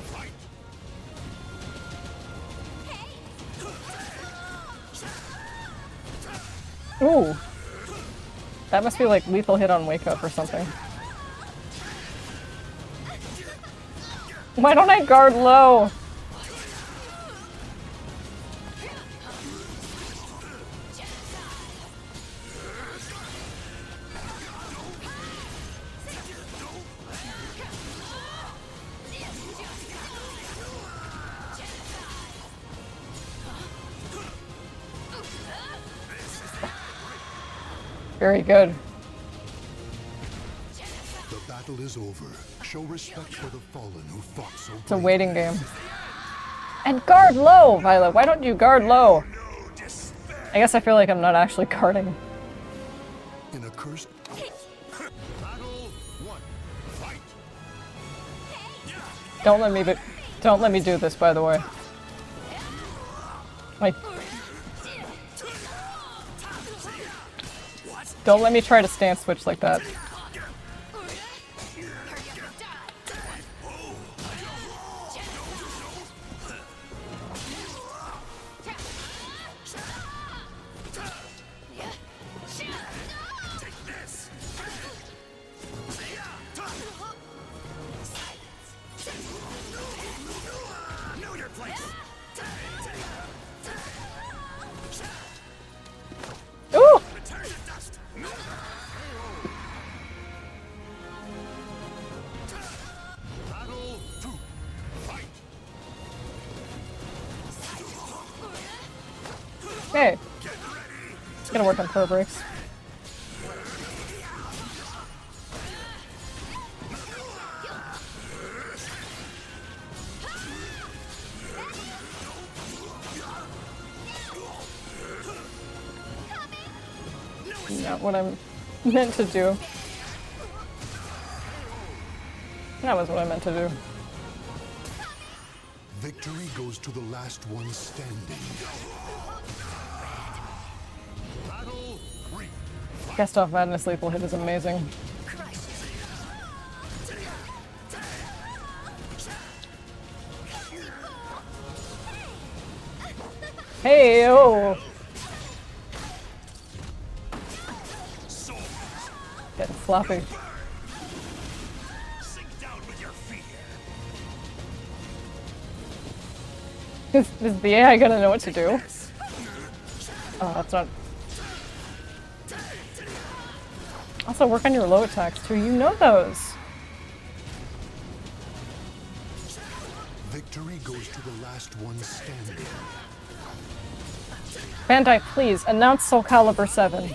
Fight. Ooh. That must be like lethal hit on Wake Up or something. Why don't I guard low? Very good. The battle is over. Show respect for the fallen who fought so It's a waiting game. And guard low, Violet. Why don't you guard low? No despair. I guess I feel like I'm not actually guarding. In a cursed Don't let me do this, by the way. Like, don't let me try to stance switch like that. Ooh! Hey, it's gonna work on pro breaks. Not what I'm meant to do. That was what I meant to do. victory goes to the last one standing. Cast off Madness Lethal Hit is amazing. Hey, oh! Getting floppy. Is the AI gonna know what to do? Oh, that's not... Also, work on your low attacks too. You know those. Victory goes to the last one standing. Bandai, please, announce Soul Calibur 7.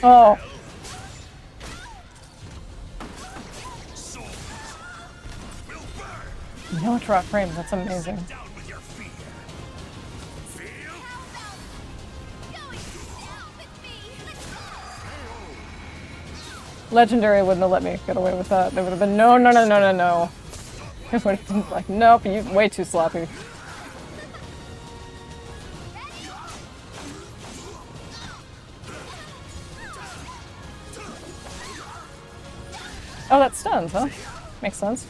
Oh. No drop frame, that's amazing. Legendary wouldn't have let me get away with that. They would have been no, no, no, no, no, no. It would have been like, nope, you're way too sloppy. Oh, that stuns, huh? Makes sense.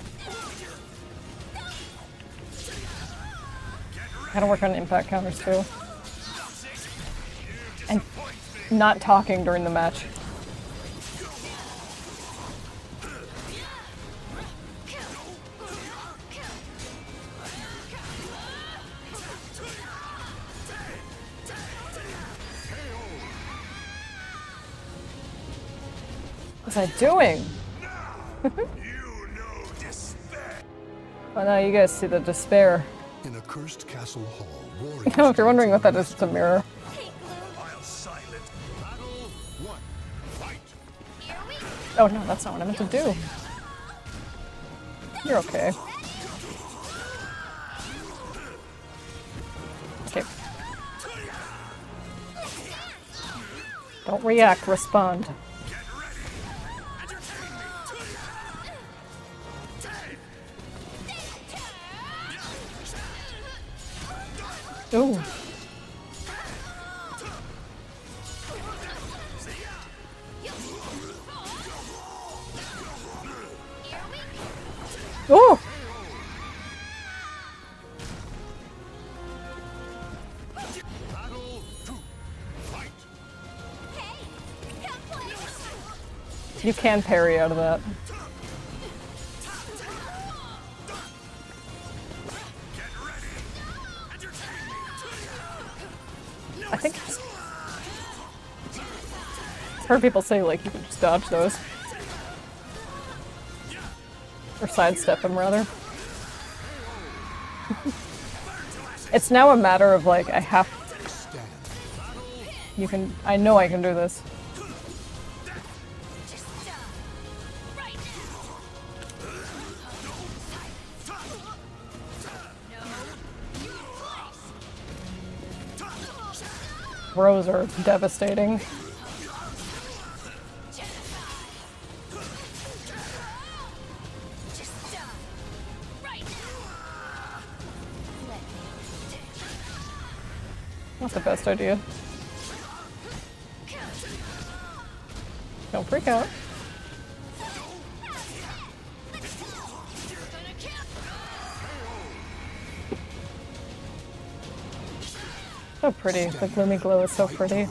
Gotta work on impact counters too. And not talking during the match. What's I doing? Oh no, you guys see the despair. In a cursed castle hall, warriors You know, if you're wondering what that is, it's a mirror. Oh no, that's not what I meant to do. You're okay. Okay. Don't react, respond. Ooh. Ooh. You can parry out of that. I think heard people say like you can just dodge those. Or sidestep them rather. It's now a matter of like I have I know I can do this. Throws are devastating. Not the best idea. Don't freak out. So pretty. The gloomy glow is so pretty.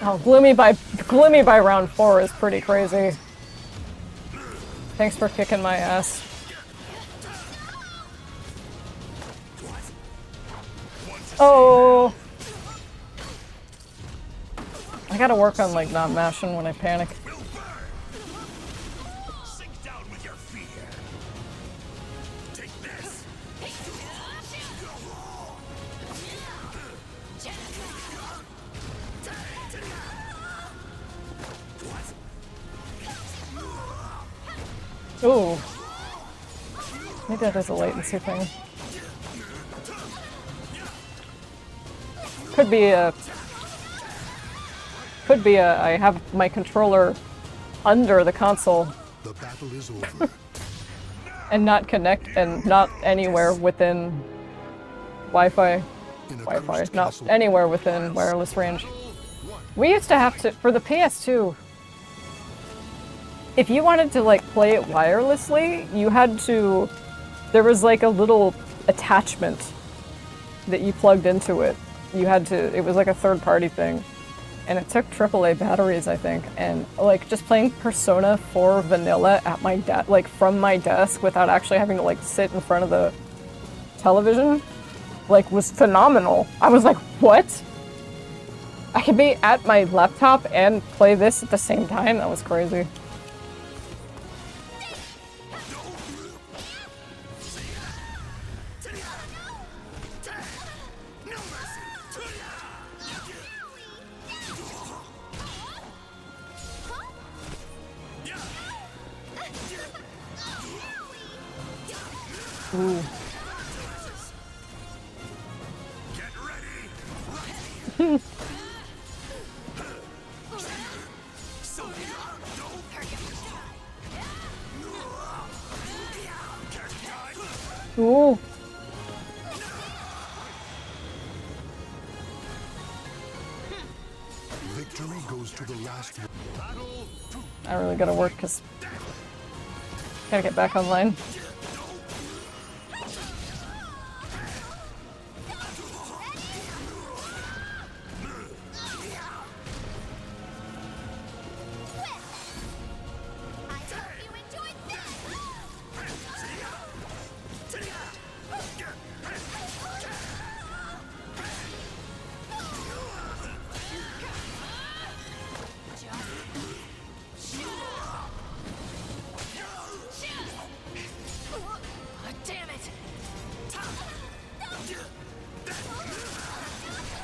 Oh, gloomy by round 4 is pretty crazy. Thanks for kicking my ass. Oh! I gotta work on like not mashing when I panic. Ooh. Maybe that is a latency thing. Could be a I have my controller under the console. The battle is over. And not connect and not anywhere within Wi-Fi, not anywhere within wireless range. We used to have to, for the PS2, if you wanted to like play it wirelessly, you had to, there was like a little attachment that you plugged into it. You had to, it was like a third-party thing. And it took AAA batteries, I think. And like just playing Persona 4 vanilla at my like from my desk without actually having to like sit in front of the television, like was phenomenal. I was like, what? I could be at my laptop and play this at the same time? That was crazy. Ooh. Ooh. Victory goes to the last one. I really gotta work because gotta get back online.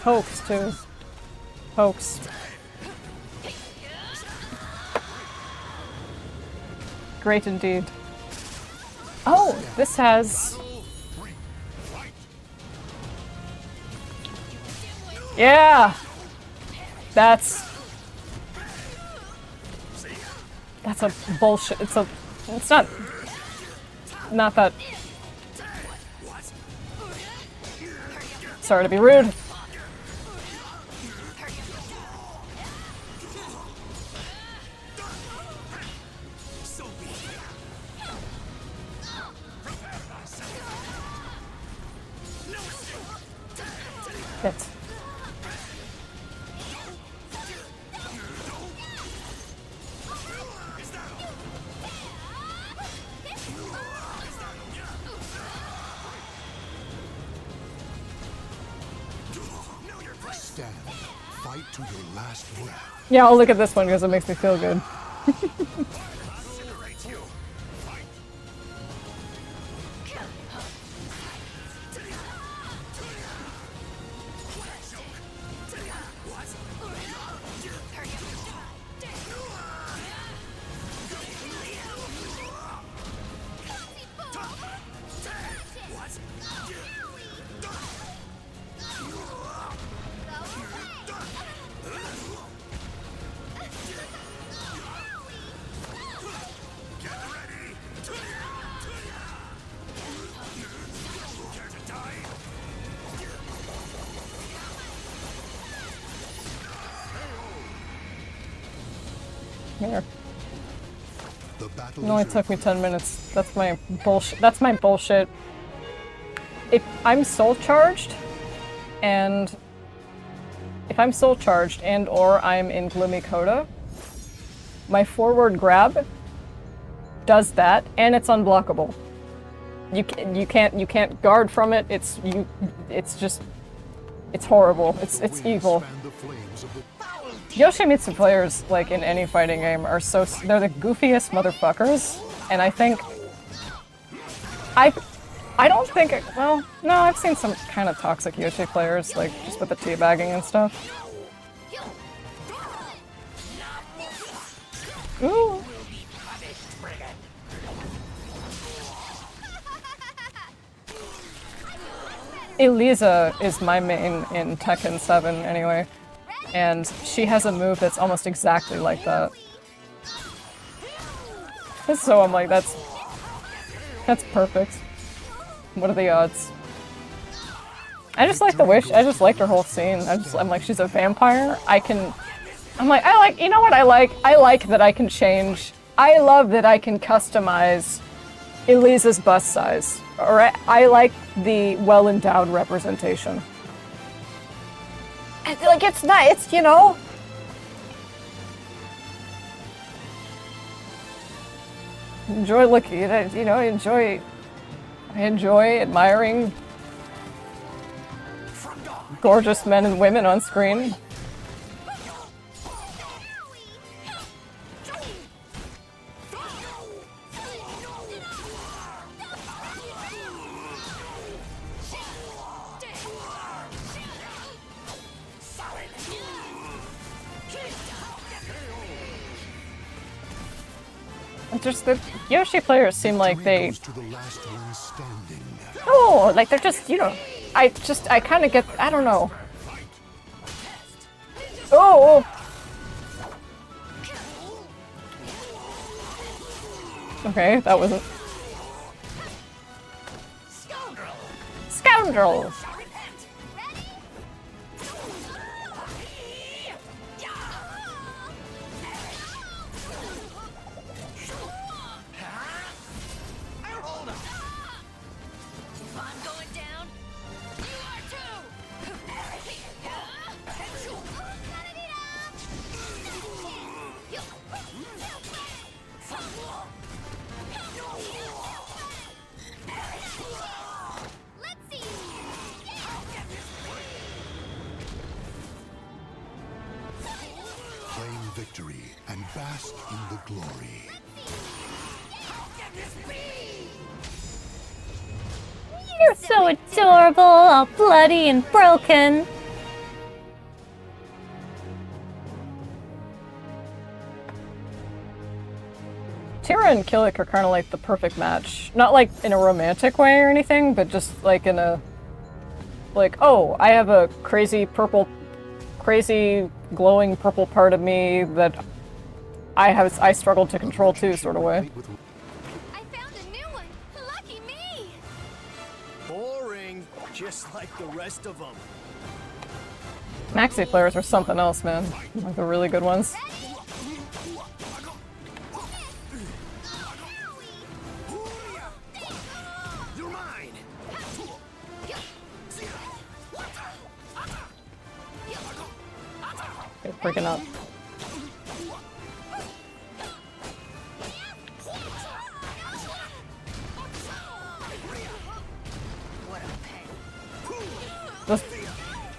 Hoax, too. Hoax. Great indeed. Oh, this has... Yeah! That's a bullshit. It's not that... Sorry to be rude. Shit. to your last breath. Yeah, I'll look at this one because it makes me feel good. Here. The battle It only is took me over. 10 minutes. That's my bullshit. That's my bullshit. If I'm soul charged, and or I'm in Gloomy Coda, my forward grab does that, and it's unblockable. You can't guard from it. It's horrible. It's Winds evil. fan the flames of the Yoshimitsu players, like in any fighting game, are they're the goofiest motherfuckers, and I think I don't think well, no, I've seen some kind of toxic Yoshi players, like just with the teabagging and stuff. Ooh. Elisa is my main in Tekken 7 anyway. And she has a move that's almost exactly like that. So I'm like, that's perfect. What are the odds? I just like the way I just liked her whole scene. I'm like, she's a vampire. You know what I like? I like that I can change. I love that I can customize Elisa's bust size. Alright? I like the well-endowed representation. Like, it's nice, you know? Enjoy looking at it, you know, I enjoy admiring gorgeous men and women on screen. Just the Yoshi players seem like they goes to the last one standing. oh, like they're just, you know, I kind of get, I don't know. Oh, okay, that wasn't scoundrels. Claim victory and bask in the glory. You're so adorable, all bloody and broken. Tira and Killick are kind of like the perfect match. Not like in a romantic way or anything, but just like in a... Like, oh, I have a crazy glowing purple part of me that I struggle to control too, sort of way. I found a new one. Lucky me. Boring, just like the rest of them. Maxi players are something else, man. Like the really good ones. Okay, freaking up.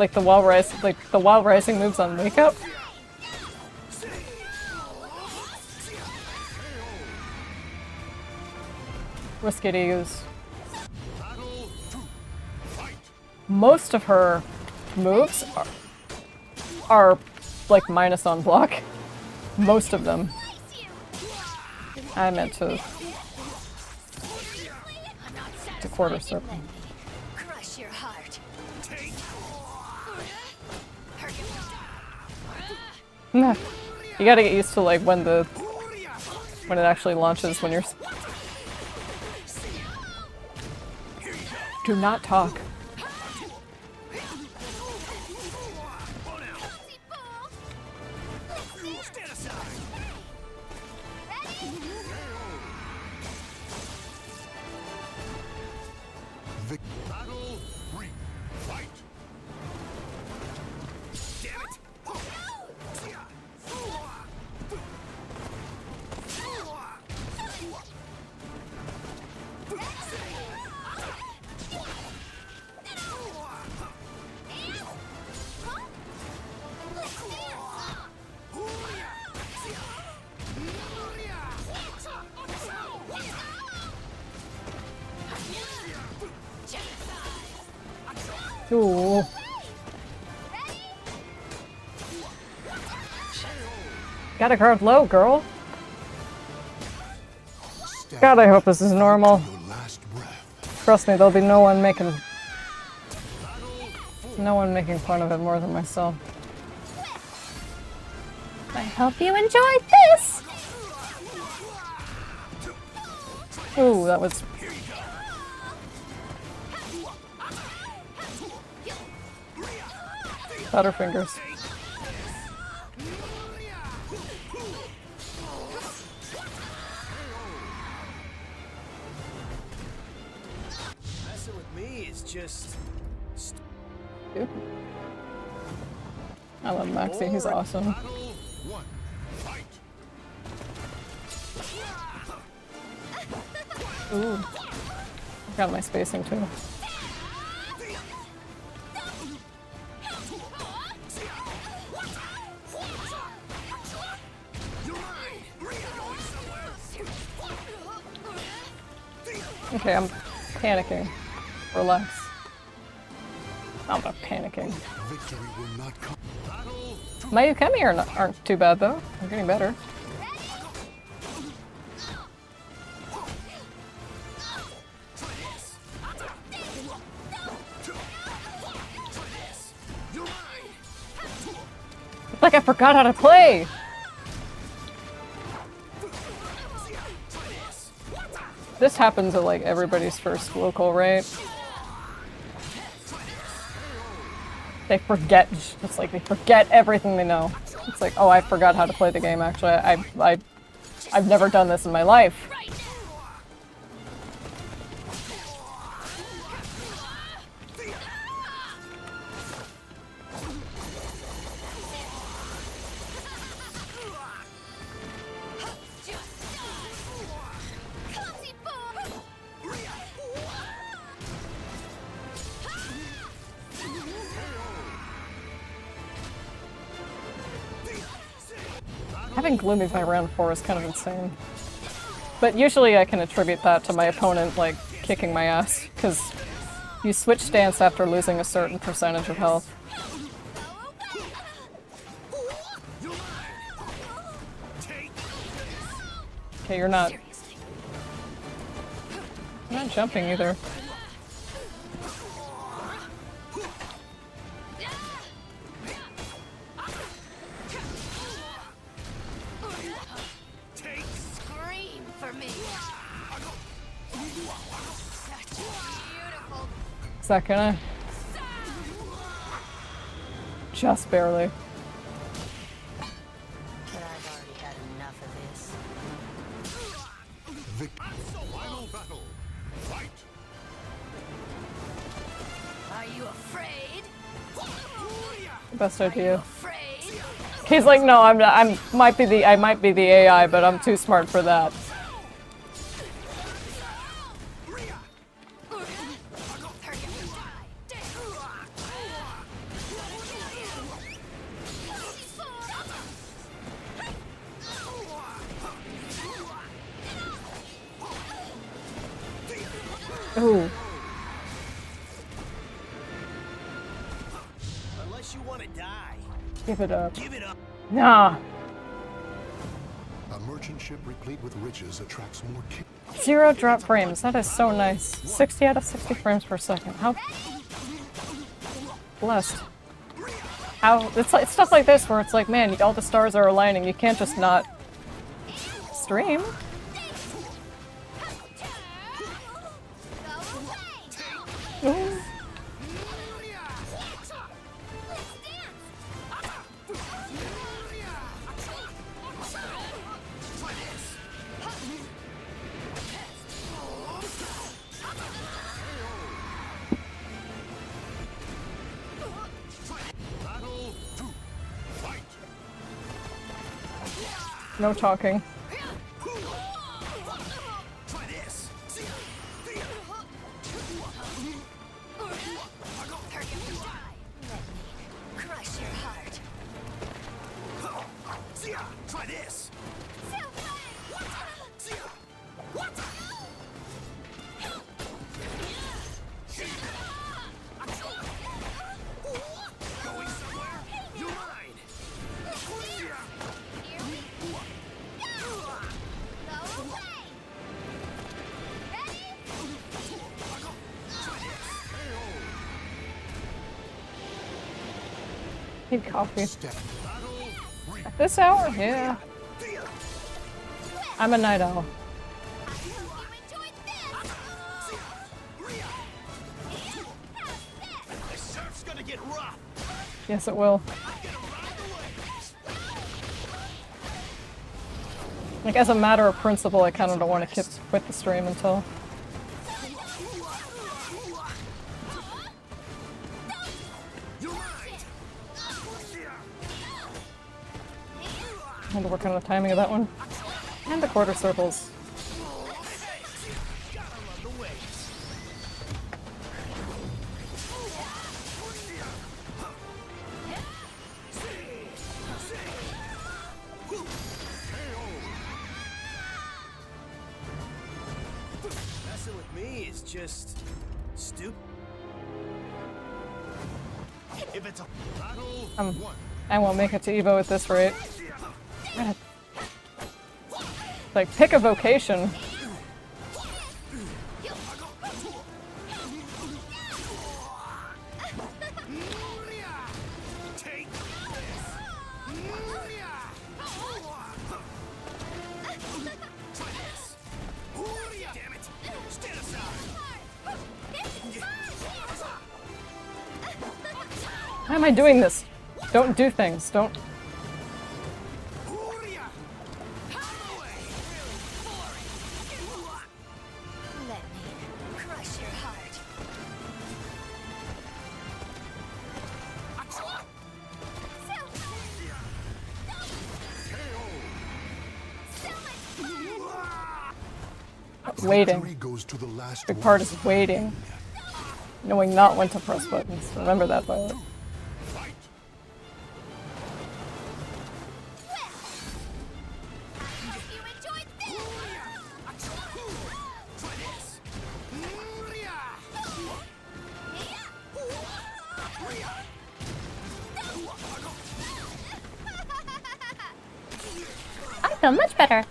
like the wall rising moves on Wake Up. Risky to use. Most of her moves are like minus on block. Most of them. I meant to quarter circle. Crush your heart. Nah. You gotta get used to like when it actually launches when you're. Do not talk. Battle 3. Fight. Damn it. Ooh. Gotta guard low, girl. God, I hope this is normal. Your last breath. Trust me, there'll be no one making fun of it more than myself. I hope you enjoyed this. Ooh, that was. Butterfingers. Messing with me is just. Dude. I love Maxie, he's awesome. Battle 1. Fight. Ooh. Got my spacing too. Okay, I'm panicking. Relax. I'm not panicking. Victory will not come. My Ukemi aren't too bad though. I'm getting better. It's like I forgot how to play! This happens at like everybody's first local, right? They forget. It's like they forget everything they know. It's like, oh, I forgot how to play the game. Actually, I've never done this in my life. Having Gloomy by round 4 is kind of insane. But usually I can attribute that to my opponent, like, kicking my ass, because you switch stance after losing a certain percentage of health. Okay, you're not jumping either. Scream for me. Such beautiful. Is that gonna? Just barely. But I've already had enough of this. Final battle. Fight. Are you afraid? Best idea. Afraid? He's like, no, I'm not. I might be the AI, but I'm too smart for that. Ooh. Unless you want to die, Give it up. give it up. Nah. A merchant ship replete with riches attracts more 0 drop frames. That is so nice. 60 out of 60 frames per second. How blessed. How it's like stuff like this where it's like, man, all the stars are aligning. You can't just not stream. Ooh. No talking. Try this. Crush your heart. Try this. Going somewhere? You're mine. Go away. Ready? Need coffee. step. At this hour? Yeah. I'm a night owl. You enjoyed this. The surf's gonna get rough. Yes, it will. Like, as a matter of principle, I kind of don't want to quit the stream until... I had to work on the timing of that one. And the quarter circles. Messing with me is just stupid. If it's a battle, I won't make it to Evo at this rate. God. Like, pick a vocation. take Try this. Damn it! Stand aside. Why am I doing this? Don't do things. Don't. Let me crush your heart. Waiting. Victory goes to the last Big one. part is waiting. Knowing not when to press buttons. Remember that, Violet. You enjoyed I feel much better.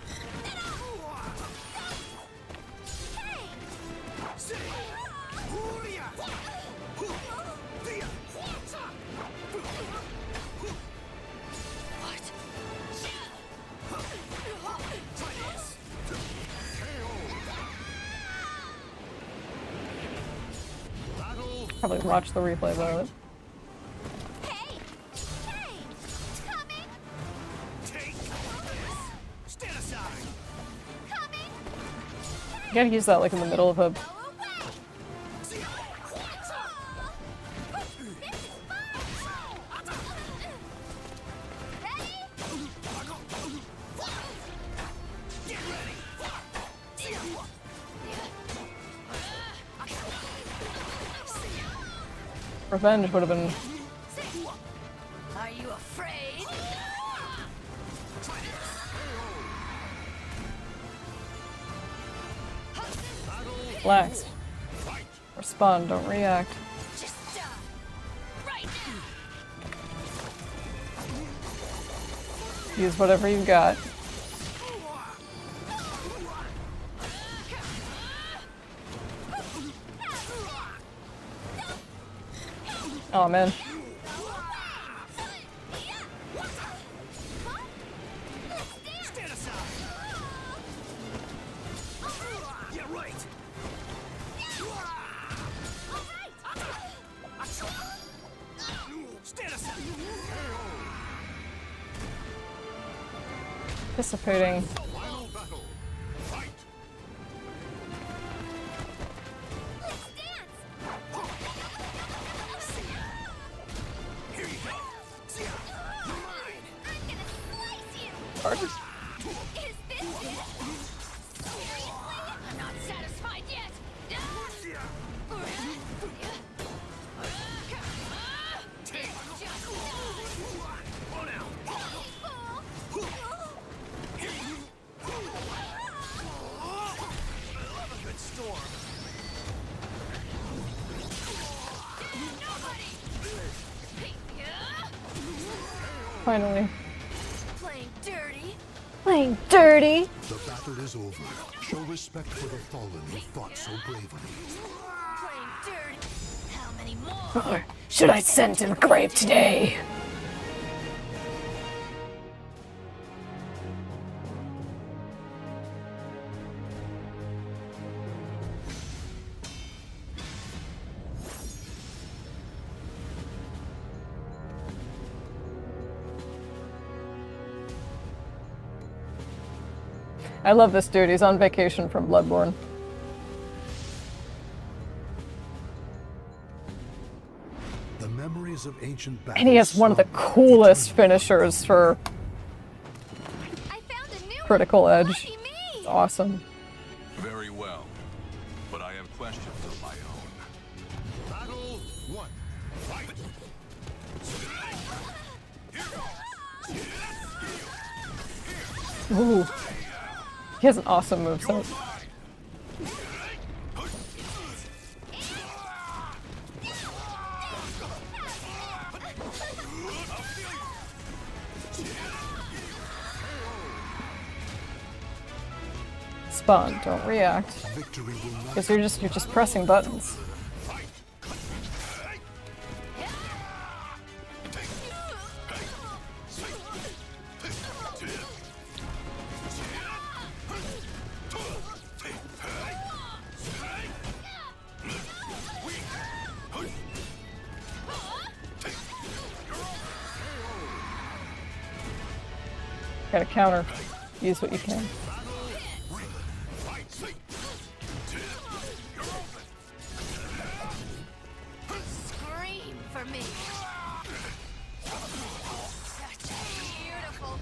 Probably watch the replay, Violet. Hey! Hey! Coming! Take this. Stand aside. Coming! You gotta use that like in the middle of a... Go away! This is mine! Ready? Get ready. Revenge would have been... Are you afraid? Relaxed. Respond, don't react. Just stop. Right now. Use whatever you got. Oh man. Stand aside. Yeah, right. Stand aside. Anticipating. Final battle. Fight. Let's dance. Here you go. You're mine. I'm gonna slice you. Pardon? Is this it? Seriously? I'm not satisfied yet. Oh, now. I love a good storm. Finally. Playing dirty. Playing dirty. The battle is over. Show respect for the fallen who fought so bravely. Playing dirty. How many more? Or should I send to the grave today? I love this dude. He's on vacation from Bloodborne. The memories of ancient battles. And he has one of the coolest finishers for I found a new Critical one. Edge. Lucky me. It's awesome. Very well, but I have questions of my own. Battle 1. Fight. Ooh. He has an awesome moveset. Spawn, don't react. Victory will not Because you're just pressing buttons. Gotta counter. Use what you can. Scream for me. Such beautiful.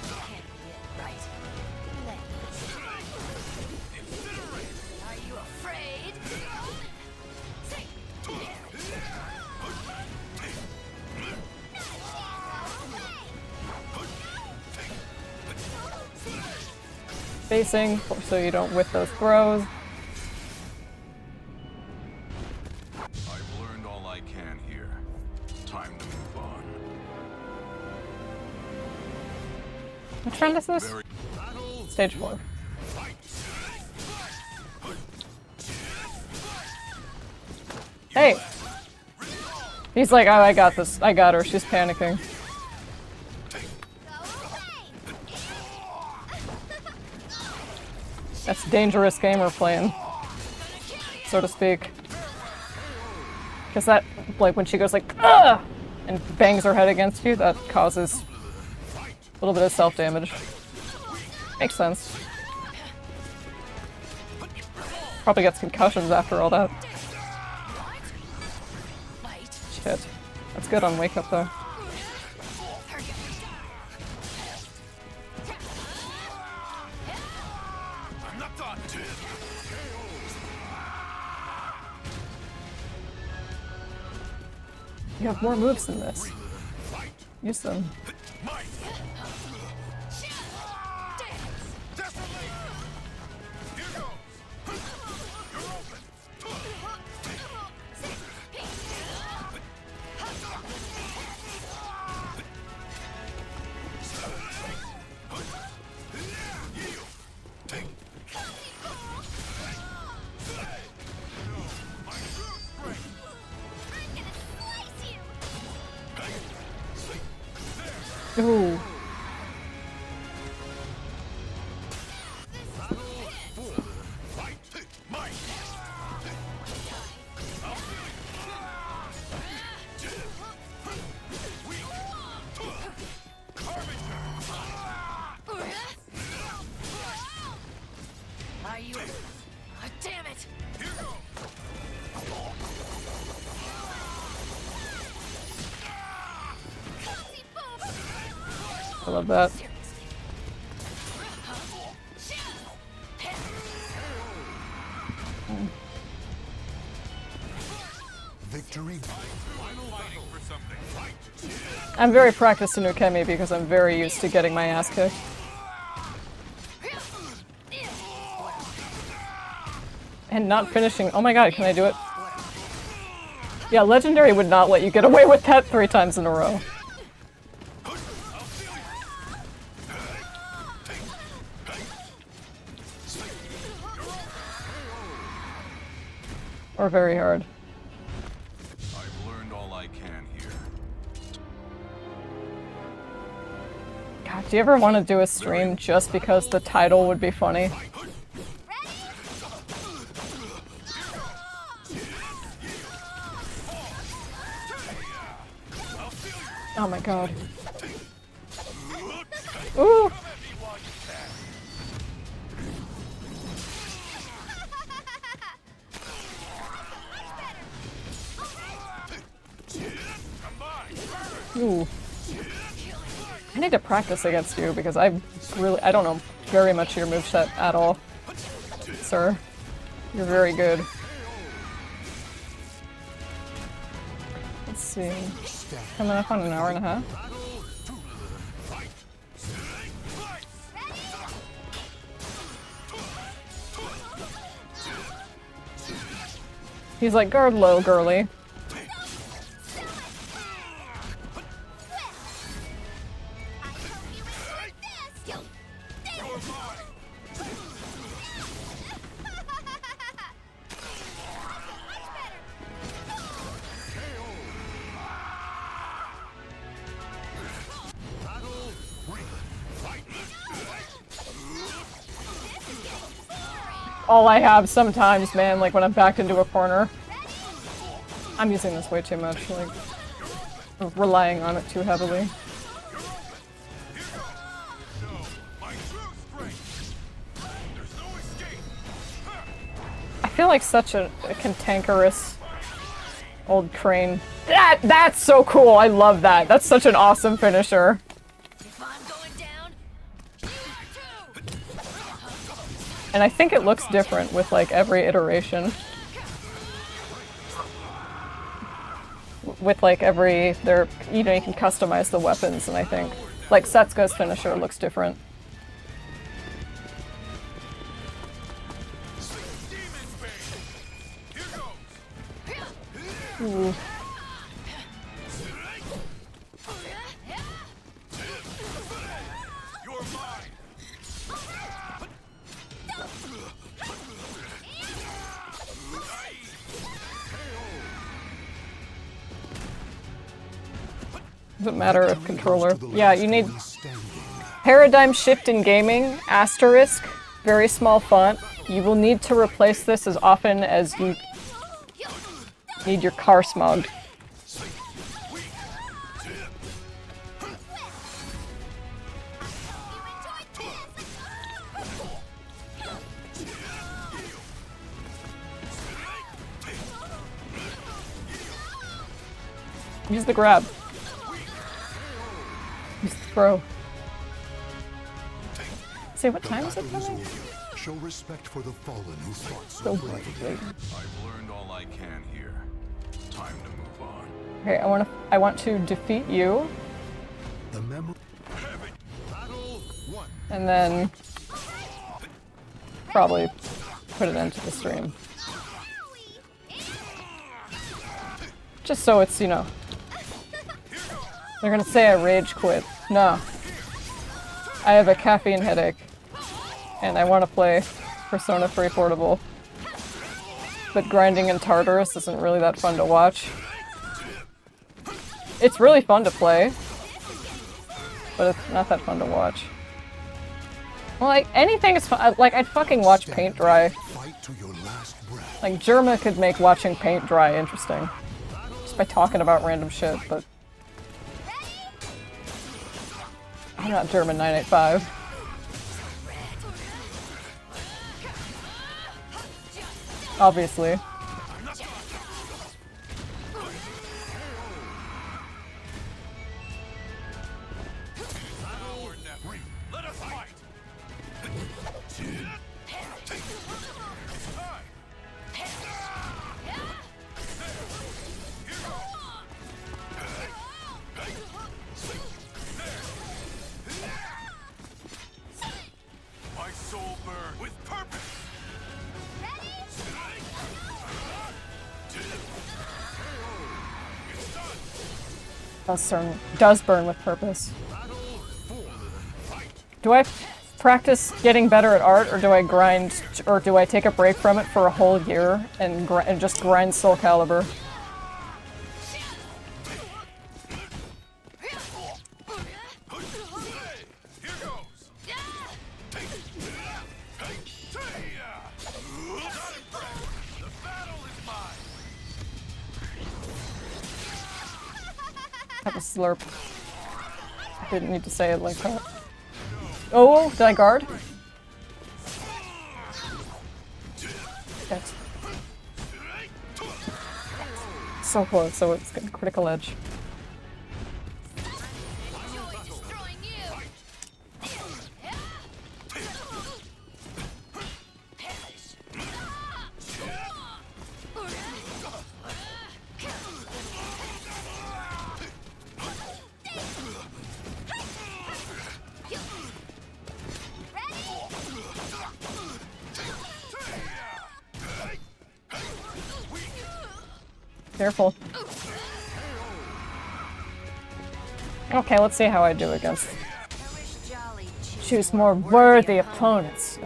Can't be it, right? Let me. Are you afraid? Spacing so you don't whiff those throws. I've learned all I can here. Time to move on. What trend is this? Very Stage 4. Hey! He's like, oh, I got this. I got her. She's panicking. That's dangerous gamer playing, so to speak. Because that, like, when she goes like, ugh! And bangs her head against you, that causes a little bit of self-damage. Makes sense. Probably gets concussions after all that. Shit. That's good on Wake Up, though. I'm not done. You have more moves than this. Use them. Ooh. Are you? Oh, damn it! I love that. Victory. I'm very practiced in Ukemi because I'm very used to getting my ass kicked. And not finishing. Oh my god, can I do it? Yeah, Legendary would not let you get away with that 3 times in a row. Or very hard. I've learned all I can here. God, do you ever want to do a stream just because the title would be funny? Oh my god. Ooh! Ooh. I need to practice against you because I don't know very much your moveset at all. Sir. You're very good. Let's see. Coming up on an hour and a half. He's like, guard low, girly. All I have sometimes, man, like when I'm backed into a corner. I'm using this way too much, like, relying on it too heavily. I feel like such a cantankerous old crane. That's so cool! I love that. That's such an awesome finisher. If I'm going down, you are too. And I think it looks different with like every iteration. With like every, you know, you can customize the weapons, and I think like Setsuka's finisher looks different. Ooh. Doesn't matter if controller. Yeah, you need paradigm shift in gaming, asterisk, very small font. You will need to replace this as often as you need your car smogged. Use the grab. Use the throw. Say, what time is it coming? Show respect for the fallen who fought So so bravely. I've learned all I can here. Time to move on. Okay, I want to defeat you, The memory. Battle 1. and then probably put it into the stream. Just so it's, you know, they're gonna say I rage quit. No. I have a caffeine headache, and I want to play Persona 3 Portable. But grinding in Tartarus isn't really that fun to watch. It's really fun to play. but it's not that fun to watch. Well, like, anything is fun. Like, I'd fucking watch paint dry. Fight to your last breath. Like, Germa could make watching paint dry interesting. Just by talking about random shit, but... I'm not German 985. Obviously. My soul burn with purpose. Does burn with purpose. Do I practice getting better at art, or do I grind, or do I take a break from it for a whole year and just grind Soul Calibur? Have a slurp. Didn't need to say it like that. Oh, did I guard? Yes. So close, so it's got critical edge. Destroying you. Careful. Okay, let's see how I do against. Choose more worthy opponents.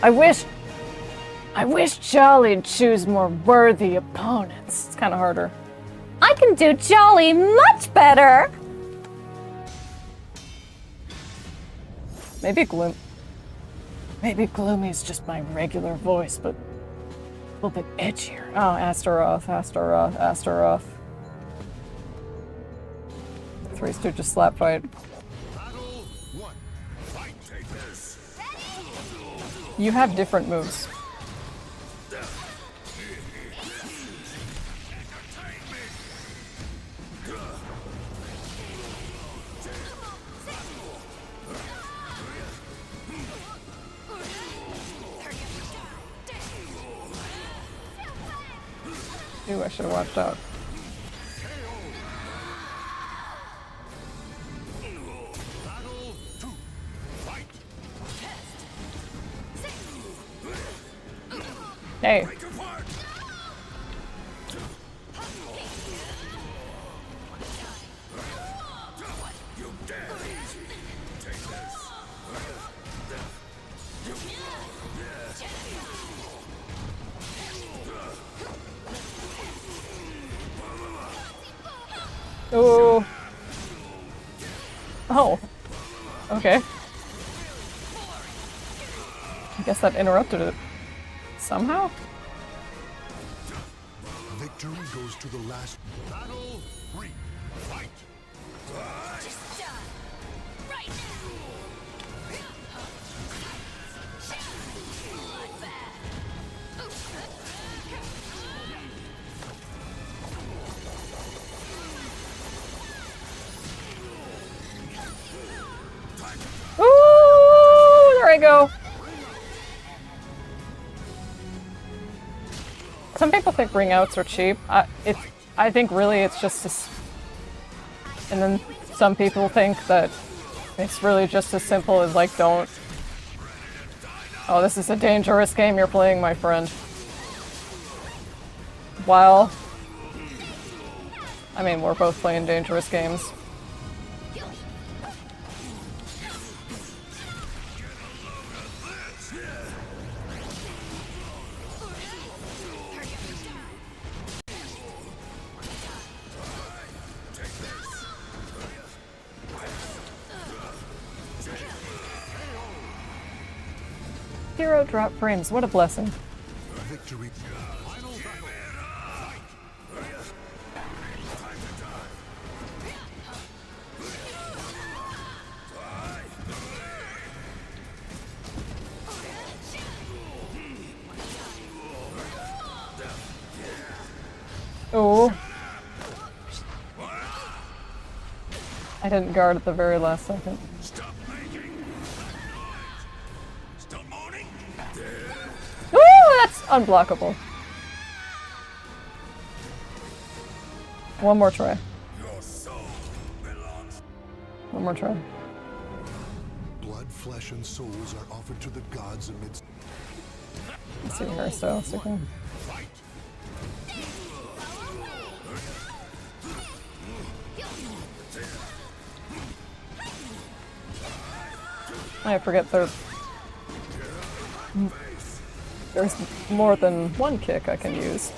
I wish Jolly'd choose more worthy opponents. It's kind of harder. I can do Jolly much better! Maybe Gloomy's just my regular voice, but a little bit edgier. Oh, Astaroth. Three Stooges slap fight. You have different moves. Ooh, I should have watched out. Hey. Oh. Oh. Okay. I guess that interrupted it. Somehow? Victory goes to the last. Battle 3. Fight. Right Ooh, there I go. Some people think ring outs are cheap. I think really it's just as... And then some people think that it's really just as simple as like, don't... Oh, this is a dangerous game you're playing, my friend. While... I mean, we're both playing dangerous games. 0 drop frames. What a blessing. Victory. Oh. I didn't guard at the very last second. Stop making Stop moaning. Ooh, that's unblockable. One more try. Your soul belongs. One more try. Blood, flesh, and souls are offered to the gods amidst. Let's see hairstyles again. I forget there's more than one kick I can use.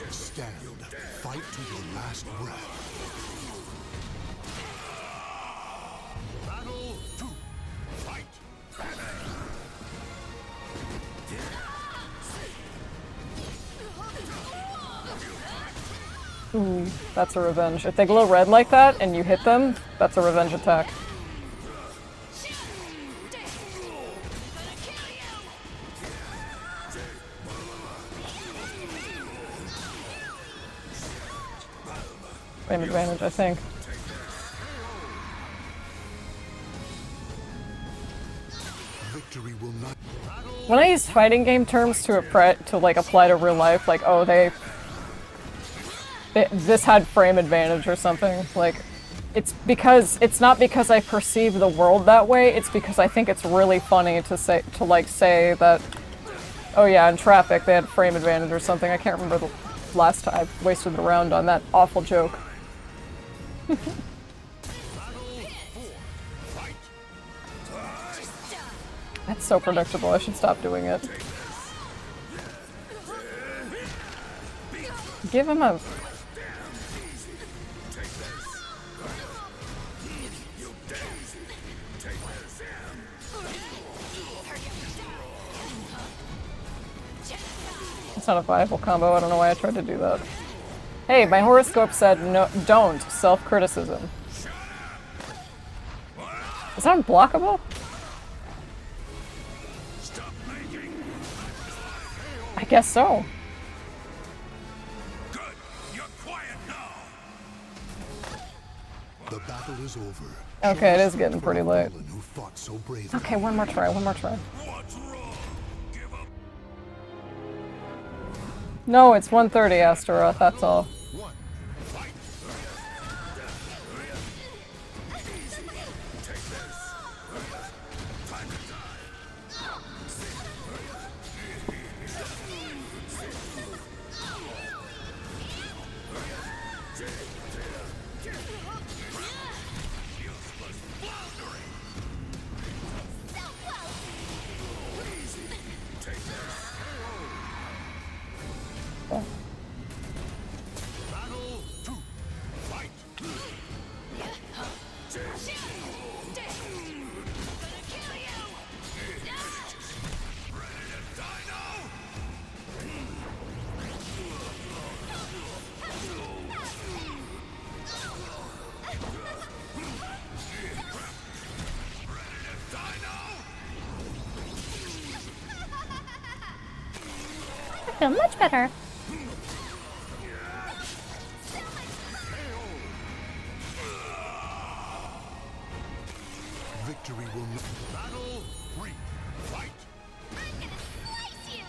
Stand. Fight to your last breath. Battle 2. Fight. Ooh, that's a revenge. If they glow red like that and you hit them, that's a revenge attack. Frame advantage, I think. Victory will not. When I use fighting game terms to apply to real life, like, oh, this had frame advantage or something, like, it's not because I perceive the world that way, it's because I think it's really funny to say that, oh yeah, in traffic they had frame advantage or something. I can't remember the last time I wasted a round on that awful joke. That's so predictable, I should stop doing it. Give him a... It's not a viable combo, I don't know why I tried to do that. Hey, my horoscope said no, don't. Self-criticism. Is that unblockable? I guess so. Good. You're quiet now. The battle is over. Okay, it is getting pretty late. Who fought so bravely. Okay, one more try, one more try. What's wrong? Give up. No, it's 1:30, Astaroth, that's all. I feel much better. Victory will not. Battle 3. Fight. I'm gonna slice you!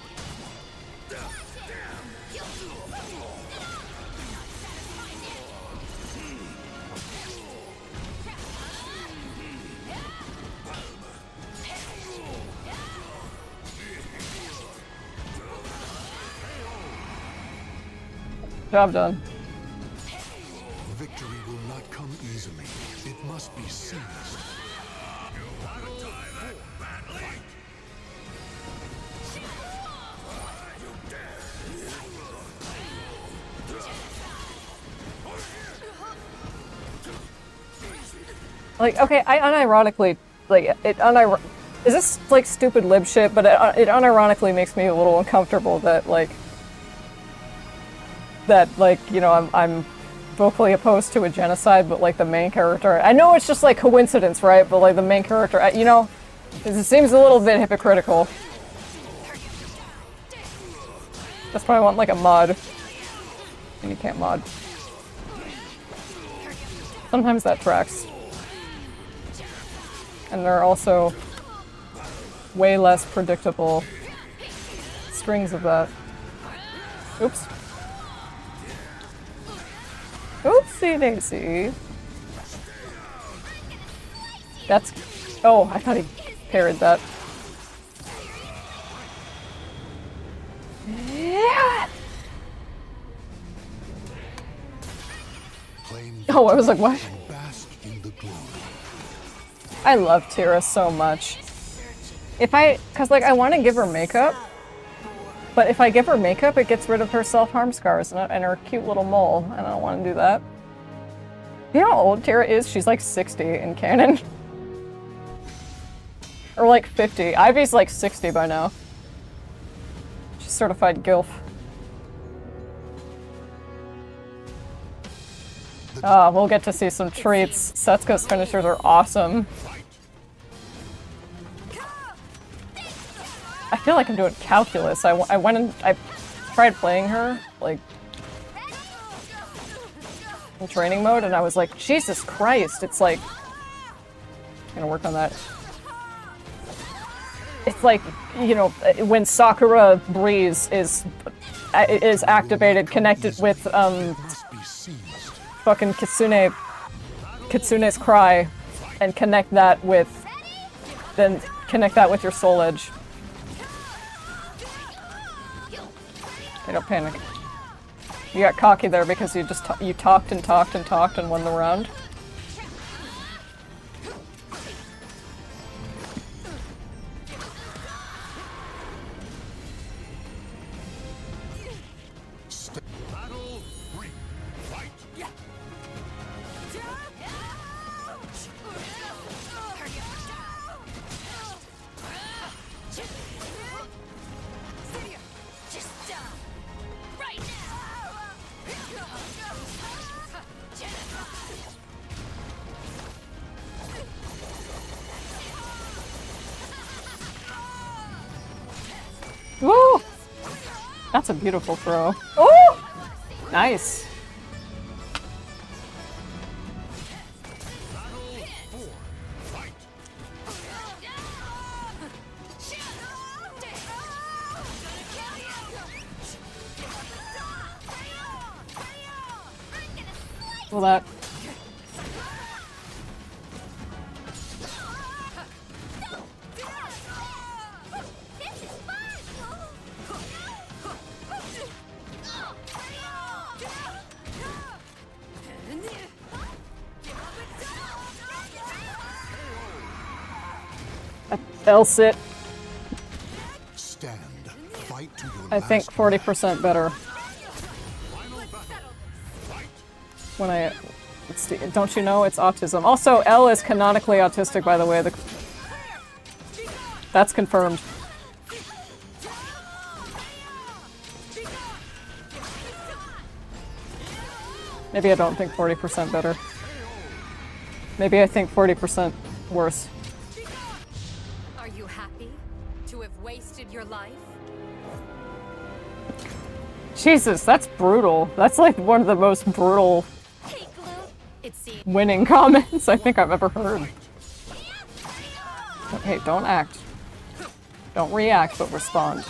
Job done. Victory will not. not come easily. It must be seized. Like, okay, I unironically, like, is this, like, stupid lib shit? But it unironically makes me a little uncomfortable that, like, you know, I'm vocally opposed to a genocide, but, like, the main character, I know it's just, like, coincidence, right? But, like, the main character, you know, it seems a little bit hypocritical. That's why I want, like, a mod. And you can't mod. Sometimes that tracks. And there are also way less predictable strings of that. Oops. Oopsie daisy. That's... Oh, I thought he parried that. Yeah. Oh, I was like, what? I love Tira so much. Cause like I want to give her makeup, but if I give her makeup, it gets rid of her self-harm scars and her cute little mole, and I don't want to do that. You know how old Tira is? She's like 60 in canon. Or like 50. Ivy's like 60 by now. She's certified GILF. We'll get to see some treats. Setsuka's finishers are awesome. I feel like I'm doing calculus. I went and I tried playing her, like, in training mode, and I was like, Jesus Christ, it's like... I'm gonna work on that. It's like, you know, when Sakura Breeze is activated, connected with, fucking Kitsune's Cry, and connect that with... Then connect that with your Soul Edge. Okay, don't panic. You got cocky there because you just you talked and talked and talked and won the round. Woo! That's a beautiful throw. Oh! Nice. Well, that... Else it. Stand. Fight to your I think 40% better. When I... Let's see, don't you know it's autism? Also, L is canonically autistic, by the way. That's confirmed. Maybe I don't think 40% better. Maybe I think 40% worse. Are you happy to have wasted your life? Jesus, that's brutal. That's like one of the most brutal winning comments I think I've ever heard. Okay, don't act. Don't react, but respond.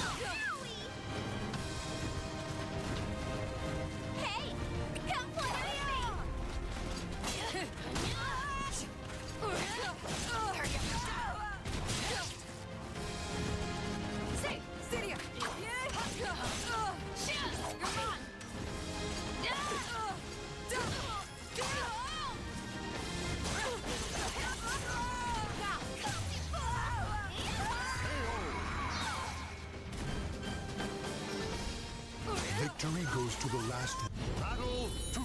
Victory goes to the last. Battle 2.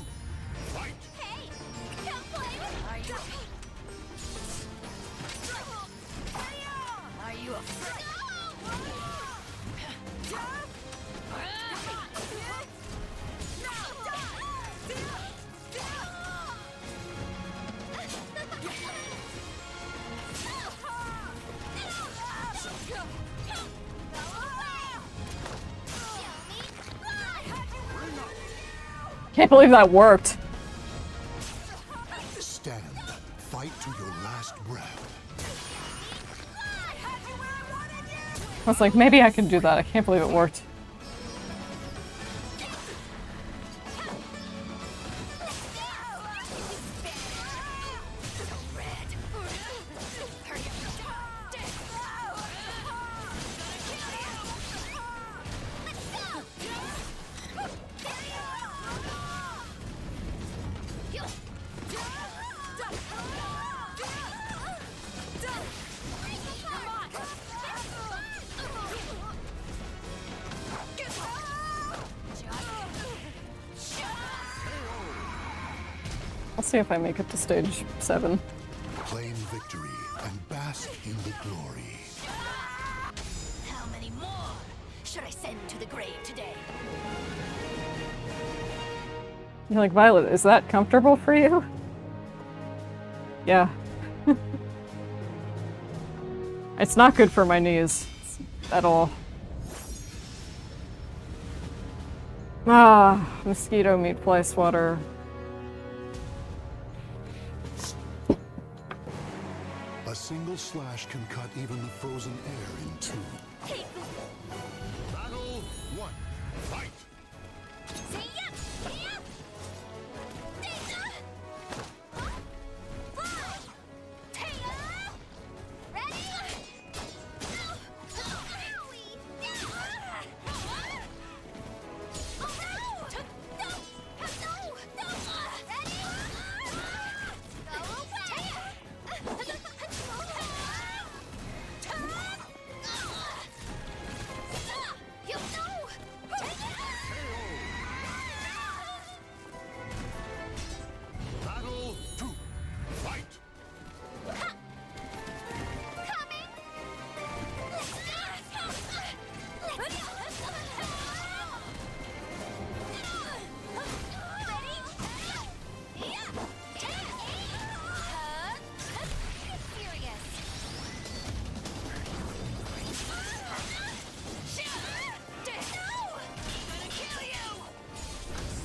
Fight! Hey! Come play with... Are you... Are you afraid? Can't believe that worked. Stand. Fight to your last breath. I was like, maybe I can do that. I can't believe it worked. I'll see if I make it to stage 7. Claim victory and bask in the glory. How many more should I send to the grave today? You're like, Violet, is that comfortable for you? Yeah. It's not good for my knees at all. Ah, mosquito meat fly swatter. A single slash can cut even the frozen air in two. Battle 1. Fight! Battle 2. Fight!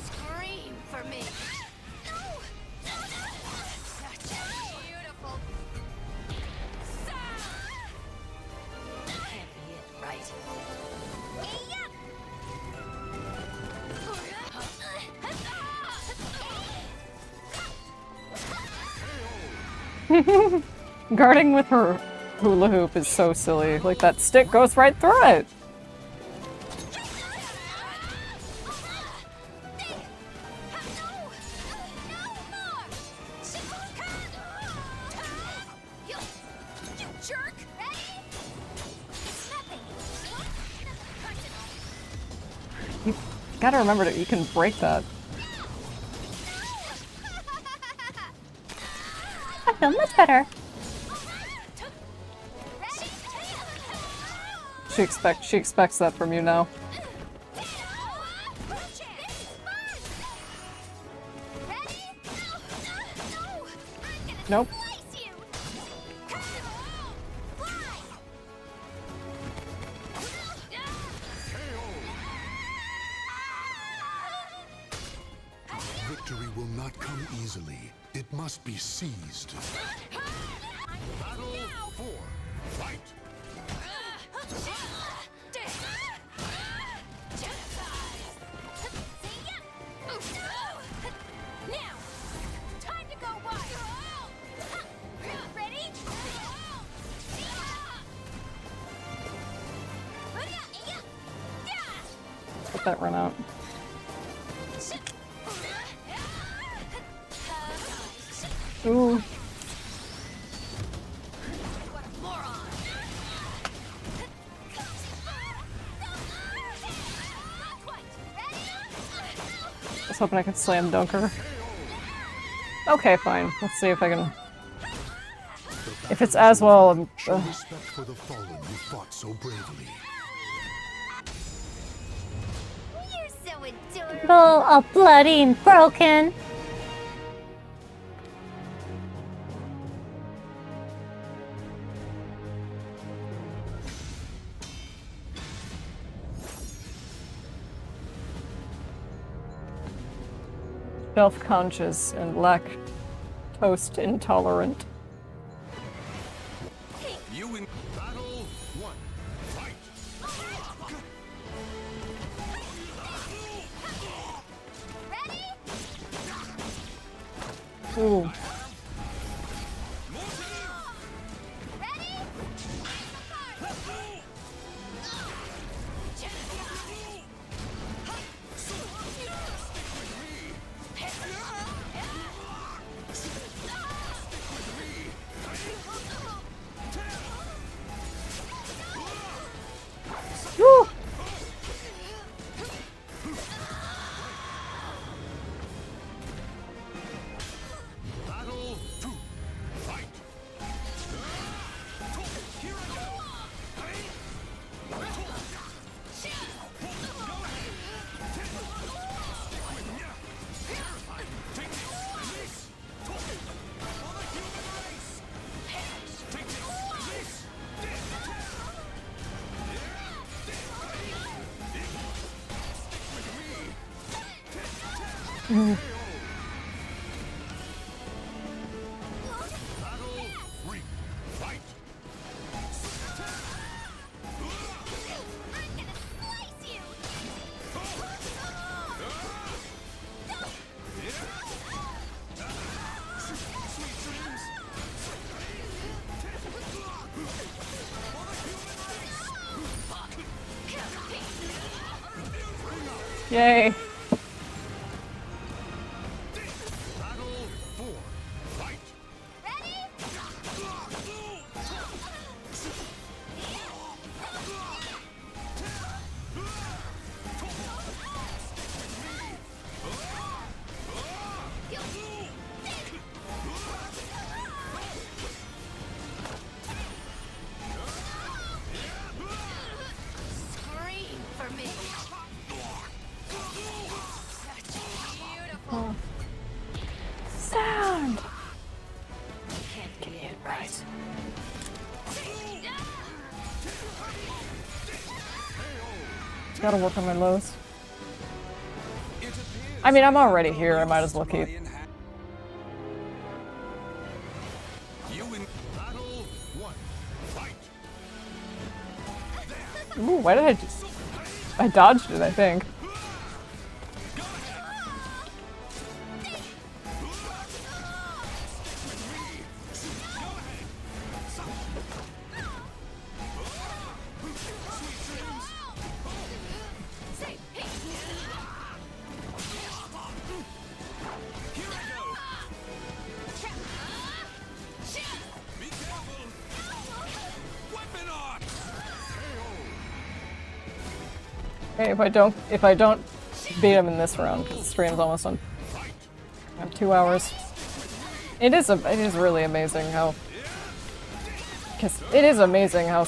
Scream for me. Such beautiful. Can't be it, right? Guarding with her hula hoop is so silly. Like, that stick goes right through it. You jerk! Ready? It's nothing. You gotta remember that you can break that. I feel much better. She expects that from you now. Nope. Victory will not come easily. It must be seized. Battle 4. Fight! Now, time to go wild. Ready? Let that run out. Ooh. was hoping I could slam dunk her. Okay, fine. Let's see if I can. If it's as well, Show respect for the fallen who fought so bravely. You're so adorable. All bloody and broken. self-conscious and lactose intolerant. You in battle one. Fight. Ooh. Woo. Battle two. Fight. Here I go. Battle three. Fight. I'm gonna slice you! Yay. Battle four. Fight. Scream for me! Such beautiful Sound. can't be it Right. Gotta work on my lows. I mean, I'm already here. I might as well keep. You in battle one. Fight. Ooh, why did I just... I dodged it, I think. Be careful. Weapon on. Okay, if I don't beat him in this round, because the stream's almost done. I have 2 hours. It is really amazing how... Because it is amazing how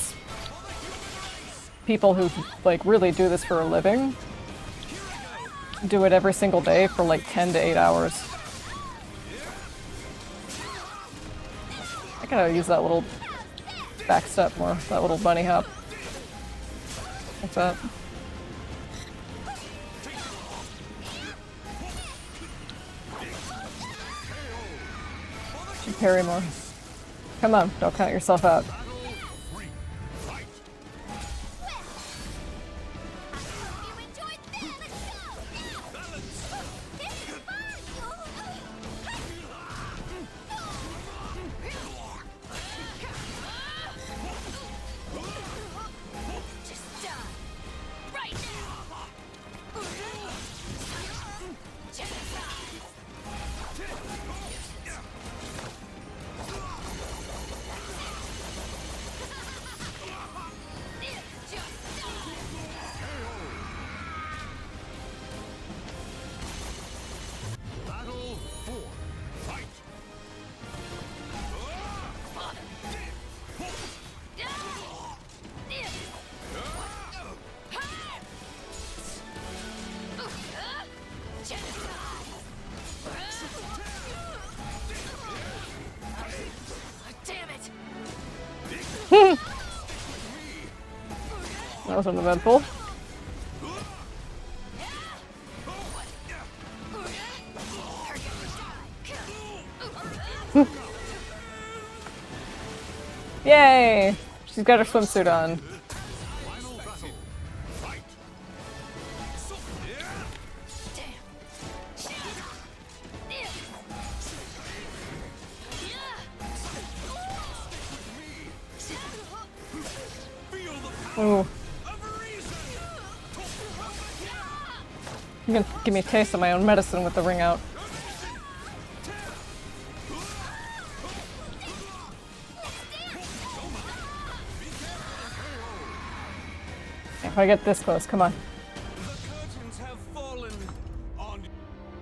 people who, like, really do this for a living do it every single day for, like, 10 to 8 hours. I gotta use that little back step more, that little bunny hop. Like that. Parry more. Come on, don't count yourself out. You enjoyed that! Let's go! This is fun! Just die! Right now! Genocide! That was uneventful. Yay! She's got her swimsuit on. Ooh. You're gonna give me a taste of my own medicine with the ring out. If I get this close, come on.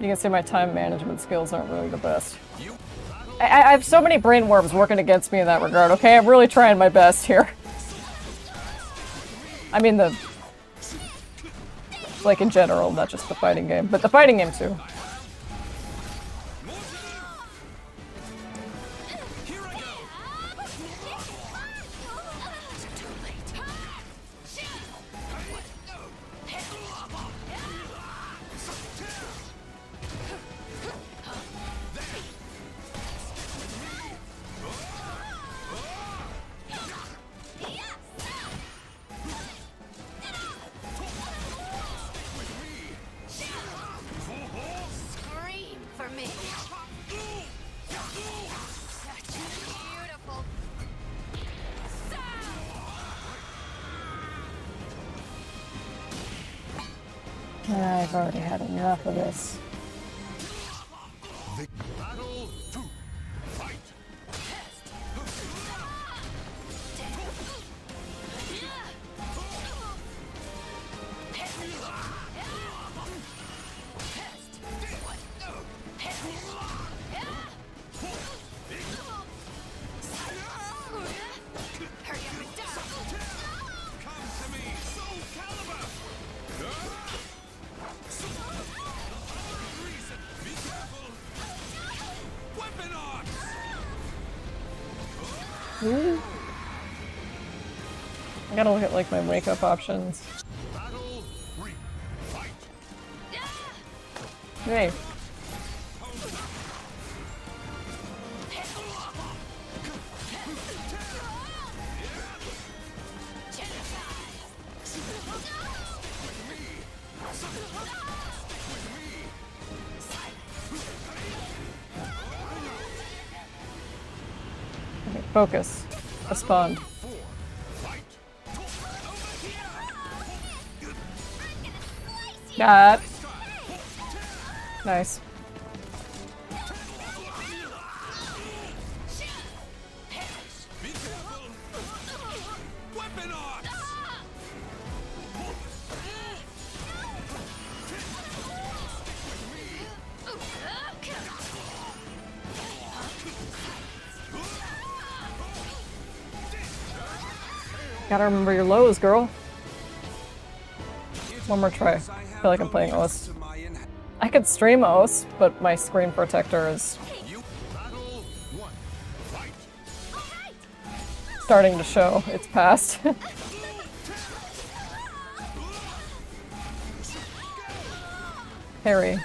You can see my time management skills aren't really the best. I have so many brain worms working against me in that regard, okay? I'm really trying my best here. I mean like in general, not just the fighting game, but the fighting game too. Scream for me. Such beautiful. I've already had enough of this. Ooh. I gotta look at like my wake up options. Hey. Okay, focus. Respond. Got. Nice. Gotta remember your lows, girl. One more try. I feel like I'm playing OS. I could stream OS, but my screen protector is starting to show its past. Harry.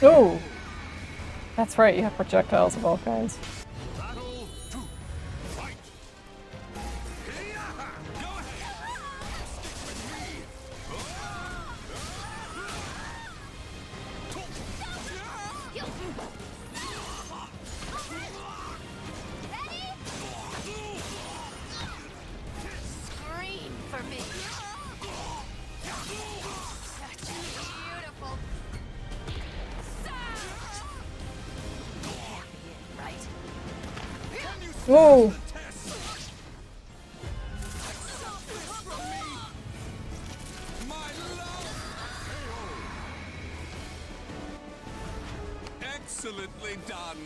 Oh! That's right, you have projectiles of all kinds. Scream for me. Such beautiful. Whoa! Excellently done.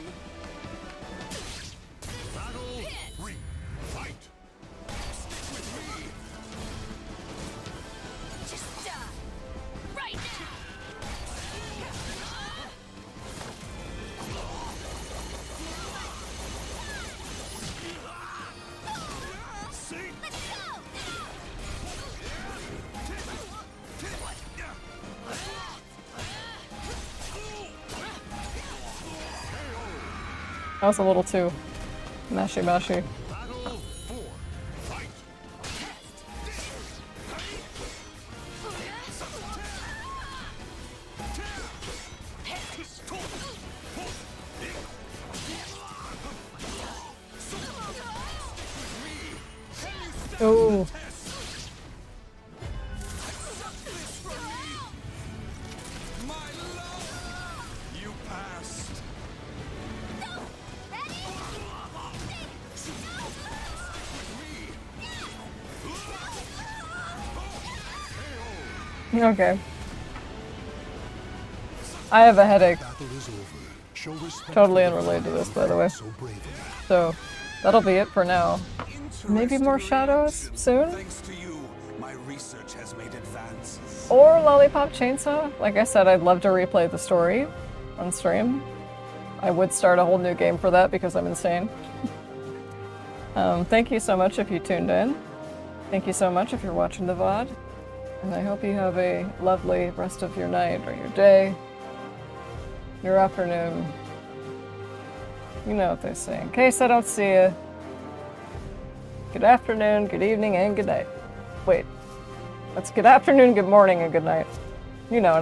That was a little too mashy. Battle 4. Fight. Ooh. My love. You passed. Okay. I have a headache. Battle is over. Show respect Totally for the unrelated to fire this, by the way. so bravely. So, that'll be it for now. Maybe more shadows soon? Thanks to you, my research has made advances. Or Lollipop Chainsaw? Like I said, I'd love to replay the story on stream. I would start a whole new game for that because I'm insane. Thank you so much if you tuned in. Thank you so much if you're watching the VOD. And I hope you have a lovely rest of your night or your day, your afternoon. You know what they say. In case I don't see you, good afternoon, good evening, and good night. Wait, that's good afternoon, good morning, and good night. You know what I